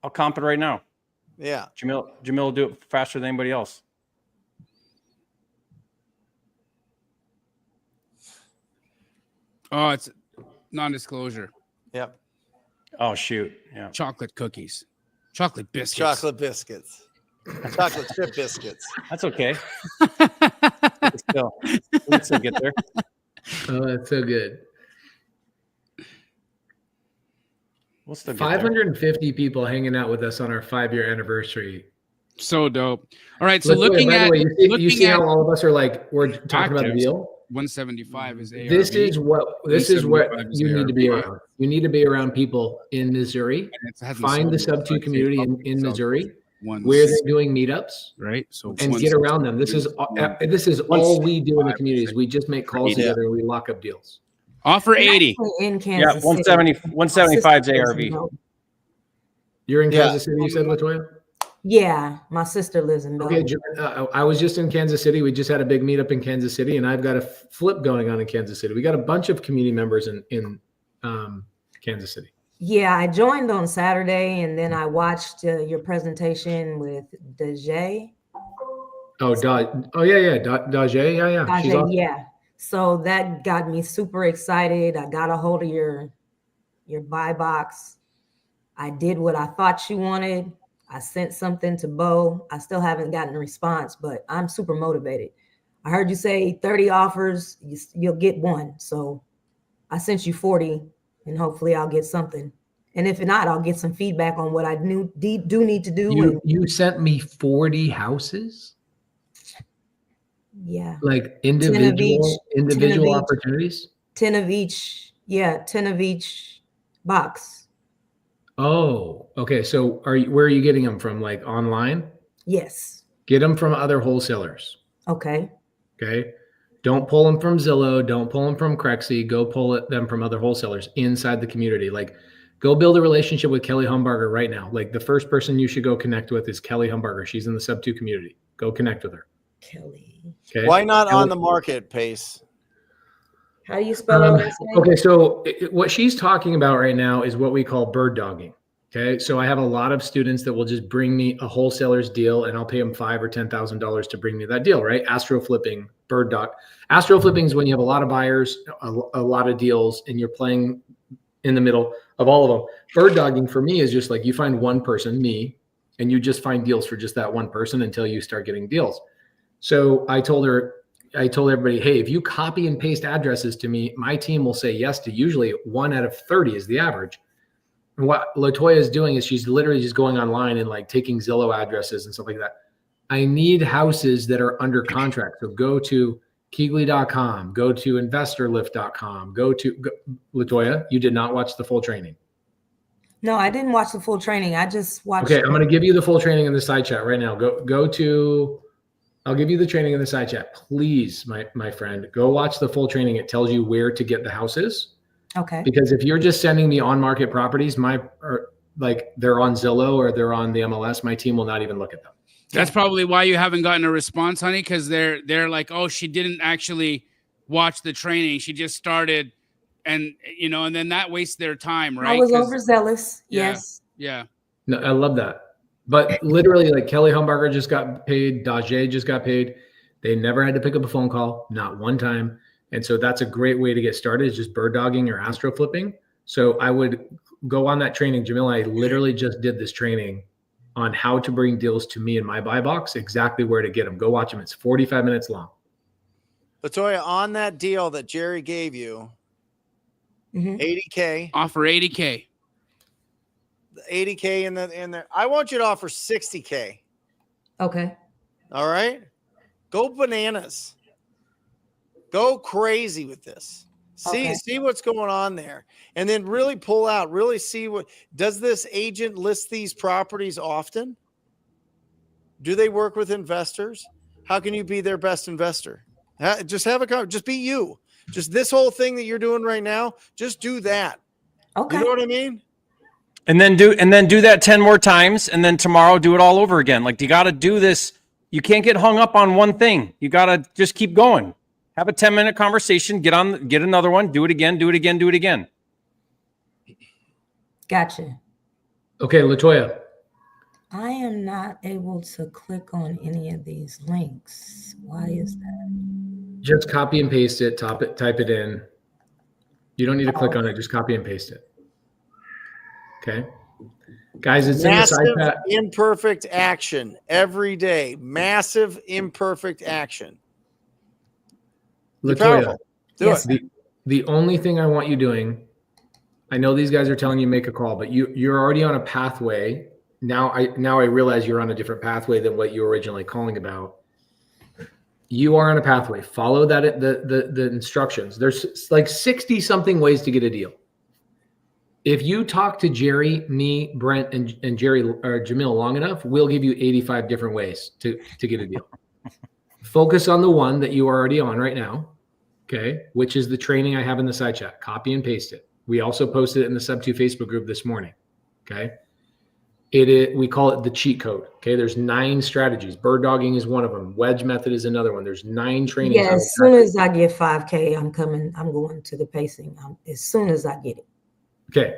I'll comp it right now. Yeah. Jamil will do it faster than anybody else. Oh, it's non-disclosure. Yep. Oh, shoot. Yeah. Chocolate cookies. Chocolate biscuits. Chocolate biscuits. Chocolate chip biscuits. That's okay. Let's still get there. Oh, that's so good. We'll still get 550 people hanging out with us on our 5-year anniversary. So dope. All right. So By the way, you see how all of us are like, we're talking about the deal? 175 is ARV. This is what you need to be around. You need to be around people in Missouri. Find the Subto community in Missouri where they're doing meetups, right? So and get around them. This is all we do in the communities. We just make calls together and we lock up deals. Offer 80. In Kansas City. 175 is ARV. You're in Kansas City, you said, Latoya? Yeah, my sister lives in Belgium. Okay, I was just in Kansas City. We just had a big meetup in Kansas City, and I've got a flip going on in Kansas City. We got a bunch of community members in Kansas City. Yeah, I joined on Saturday, and then I watched your presentation with Dajay. Oh, yeah. Dajay, yeah. Dajay, She's awesome. yeah. So that got me super excited. I got a hold of your buy box. I did what I thought she wanted. I sent something to Bo. I still haven't gotten a response, but I'm super motivated. I heard you say 30 offers, you'll get one. So I sent you 40, and hopefully I'll get something. And if not, I'll get some feedback on what I do need to do. You sent me 40 houses? Yeah. Like individual opportunities? 10 of each. Yeah, 10 of each box. Oh, okay. So where are you getting them from? Like online? Yes. Get them from other wholesalers. Okay. Okay. Don't pull them from Zillow. Don't pull them from Crexy. Go pull them from other wholesalers inside the community. Like, go build a relationship with Kelly Humbarger right now. Like, the first person you should go connect with is Kelly Humbarger. She's in the Subto community. Go connect with her. Kelly. Okay. Why not on the market, Pace? How do you spell it? Okay, so what she's talking about right now is what we call bird dogging. Okay, so I have a lot of students that will just bring me a wholesaler's deal, and I'll pay them $5,000 or $10,000 to bring me that deal. Right? Astro Flipping, bird dog. Astro Flipping is when you have a lot of buyers, a lot of deals, and you're playing in the middle of all of them. Bird dogging for me is just like you find one person, me, and you just find deals for just that one person until you start getting deals. So I told everybody, hey, if you copy and paste addresses to me, my team will say yes to usually 1 out of 30 is the average. And what Latoya is doing is she's literally just going online and like taking Zillow addresses and stuff like that. I need houses that are under contract. So go to Keegley.com, go to investorlift.com, Latoya, you did not watch the full training. No, I didn't watch the full training. I just watched. Okay, I'm going to give you the full training in the side chat right now. I'll give you the training in the side chat. Please, my friend, go watch the full training. It tells you where to get the houses. Okay. Because if you're just sending me on market properties, like they're on Zillow or they're on the MLS, my team will not even look at them. That's probably why you haven't gotten a response, honey, because they're like, oh, she didn't actually watch the training. She just started, and then that wastes their time, right? I was overzealous. Yes. Yeah. No, I love that. But literally, like Kelly Humbarger just got paid, Dajay just got paid. They never had to pick up a phone call, not one time. And so that's a great way to get started, is just bird dogging or astro flipping. So I would go on that training. Jamil, I literally just did this training on how to bring deals to me in my buy box, exactly where to get them. Go watch them. It's 45 minutes long. Latoya, on that deal that Jerry gave you, $80K. Offer $80K. 80K in there. I want you to offer 60K. Okay. All right. Go bananas. Go crazy with this. See what's going on there. And then really pull out, really see does this agent list these properties often? Do they work with investors? How can you be their best investor? Just be you. Just this whole thing that you're doing right now, just do that. Okay. You know what I mean? And then do that 10 more times, and then tomorrow do it all over again. Like, you got to do this. You can't get hung up on one thing. You got to just keep going. Have a 10-minute conversation, get another one, do it again, do it again, do it again. Gotcha. Okay, LaToya. I am not able to click on any of these links. Why is that? Just copy and paste it, type it in. You don't need to click on it, just copy and paste it. Okay. Guys, it's massive in the side chat. Imperfect action every day. Massive imperfect action. LaToya, do it. The only thing I want you doing, I know these guys are telling you make a call, but you're already on a pathway. Now I realize you're on a different pathway than what you were originally calling about. You are on a pathway. Follow that the instructions. There's like 60 something ways to get a deal. If you talk to Jerry, me, Brent, and Jerry or Jamil long enough, we'll give you 85 different ways to get a deal. Focus on the one that you are already on right now, okay, which is the training I have in the side chat. Copy and paste it. We also posted it in the Subto Facebook group this morning, okay? We call it the cheat code, okay? There's 9 strategies. Bird dogging is one of them. Wedge method is another one. There's 9 trainings. Yeah, as soon as I get 5K, I'm going to the pacing. As soon as I get it. Okay,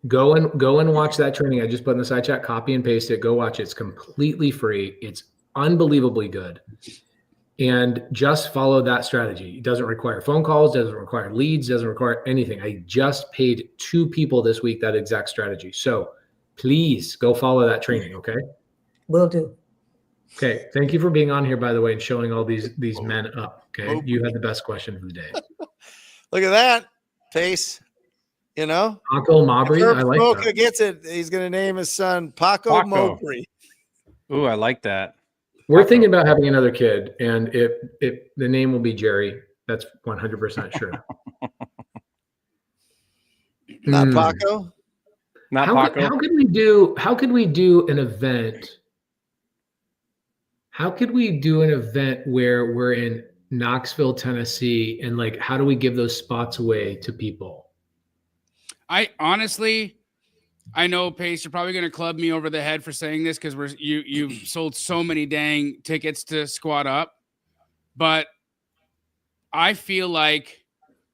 go and watch that training I just put in the side chat. Copy and paste it. Go watch it. It's completely free. It's unbelievably good. And just follow that strategy. It doesn't require phone calls, doesn't require leads, doesn't require anything. I just paid 2 people this week that exact strategy. So please go follow that training, okay? Will do. Okay, thank you for being on here, by the way, and showing all these men up, okay? You had the best question for the day. Look at that, Pace. You know? Paco Morby, I like Mocha that. gets it. He's going to name his son Paco Morby. Ooh, I like that. We're thinking about having another kid, and the name will be Jerry. That's 100% sure. Not Paco? Not Paco. How could we do an event? How could we do an event where we're in Knoxville, Tennessee, and like, how do we give those spots away to people? I know, Pace, you're probably going to club me over the head for saying this because you've sold so many dang tickets to Squad Up, but I feel like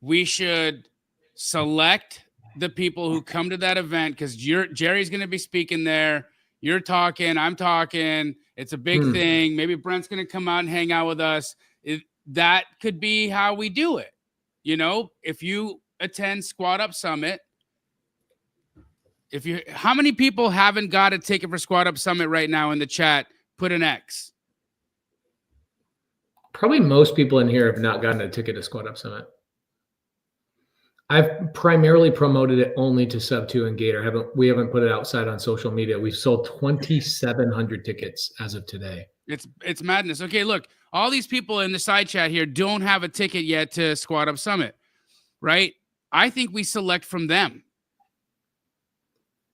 we should select the people who come to that event because Jerry's going to be speaking there. You're talking, I'm talking. It's a big thing. Maybe Brent's going to come out and hang out with us. That could be how we do it. You know, if you attend Squad Up Summit, how many people haven't got a ticket for Squad Up Summit right now in the chat? Put an X. Probably most people in here have not gotten a ticket to Squad Up Summit. I've primarily promoted it only to Subto and Gator. We haven't put it outside on social media. We've sold 2,700 tickets as of today. It's madness. Okay, look, all these people in the side chat here don't have a ticket yet to Squad Up Summit, right? I think we select from them.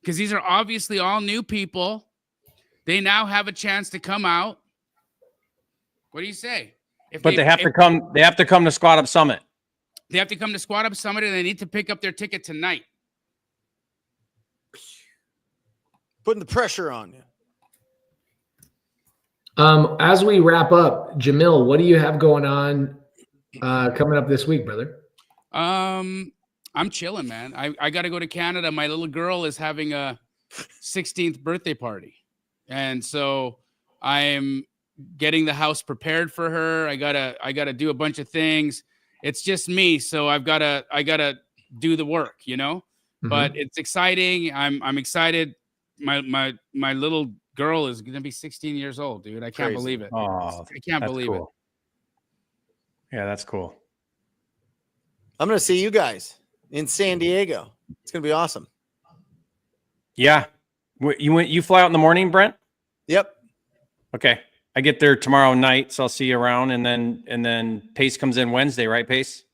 Because these are obviously all new people. They now have a chance to come out. What do you say? They have to come to Squad Up Summit. They have to come to Squad Up Summit, and they need to pick up their ticket tonight. Putting the pressure on you. As we wrap up, Jamil, what do you have going on coming up this week, brother? I'm chilling, man. I got to go to Canada. My little girl is having a 16th birthday party. And so I'm getting the house prepared for her. I gotta do a bunch of things. It's just me. So I gotta do the work, you know, but it's exciting. I'm excited. My little girl is going to be 16 years old, dude. I can't believe it. Oh, I can't believe it. Yeah, that's cool. I'm going to see you guys in San Diego. It's going to be awesome. Yeah. You fly out in the morning, Brent? Yep. Okay. I get there tomorrow night, so I'll see you around, and then Pace comes in Wednesday, right, Pace?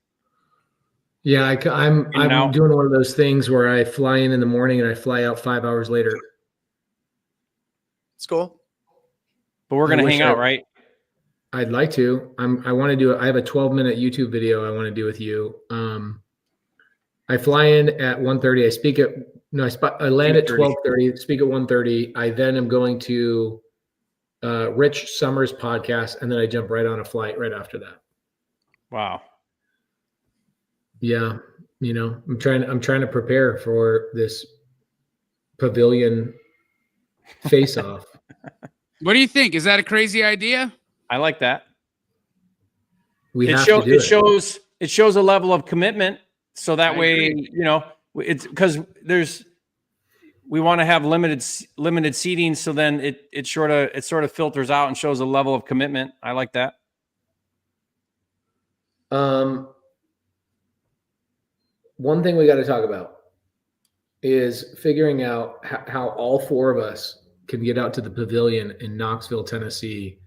Yeah, I'm doing one of those things where I fly in the morning and I fly out 5 hours later. It's cool. But we're gonna hang out, right? I'd like to. I want to do it. I have a 12-minute YouTube video I want to do with you. I fly in at 1:30. I speak at I land at 12:30. Speak at 1:30. I then am going to Rich Summers' podcast, and then I jump right on a flight right after that. Wow. Yeah, I'm trying to prepare for this pavilion face-off. What do you think? Is that a crazy idea? I like that. It shows a level of commitment, so that way, it's because we want to have limited seating, so then it sort of filters out and shows a level of commitment. I like that. One thing we got to talk about is figuring out how all four of us can get out to the pavilion in Knoxville, Tennessee.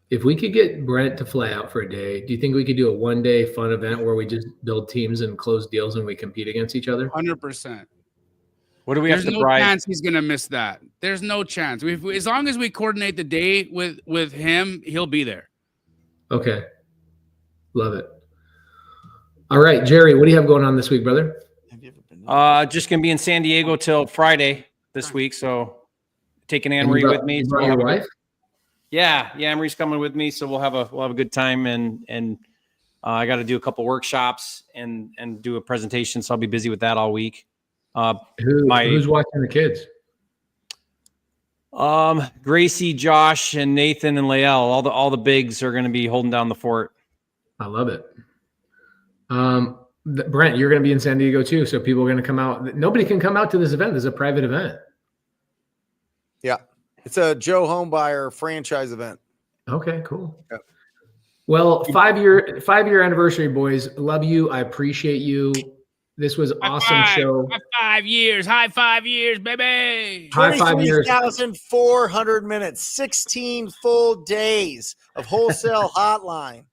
If we could get Brent to fly out for a day, do you think we could do a one-day fun event where we just build teams and close deals and we compete against each other? 100%. What do we have to There's no chance he's gonna miss that. There's no chance. As long as we coordinate the day with him, he'll be there. Okay, love it. All right, Jerry, what do you have going on this week, brother? Just gonna be in San Diego till Friday this week, so taking Anne-Marie with me. You brought your wife? Yeah, Anne-Marie's coming with me, so we'll have a good time, and I got to do a couple workshops and do a presentation, so I'll be busy with that all week. Who's watching the kids? Gracie, Josh, and Nathan and Lael. All the bigs are going to be holding down the fort. I love it. Brent, you're going to be in San Diego too, so people are going to come out. Nobody can come out to this event. This is a private event. Yeah, it's a Joe Homebuyer franchise event. Okay, cool. Yeah. Well, 5-year anniversary, boys. Love you. I appreciate you. This was awesome show. High 5 years. High 5 years, baby. High 5 years. 23,400 minutes, 16 full days of Wholesale Hotline.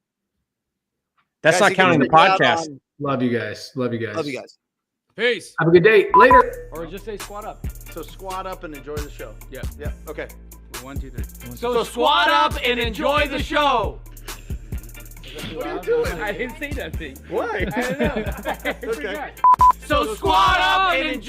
That's guys, not counting the podcast. Love you guys. Love you guys. Love you guys. Peace. Have a good day. Later. Or just say squat up. So squat up and enjoy the show. Yeah. Yeah. Okay. 1, 2, 3. So squat up and enjoy the show. What are you doing? I didn't say nothing. Why? I don't know. Okay. So squat up and enjoy.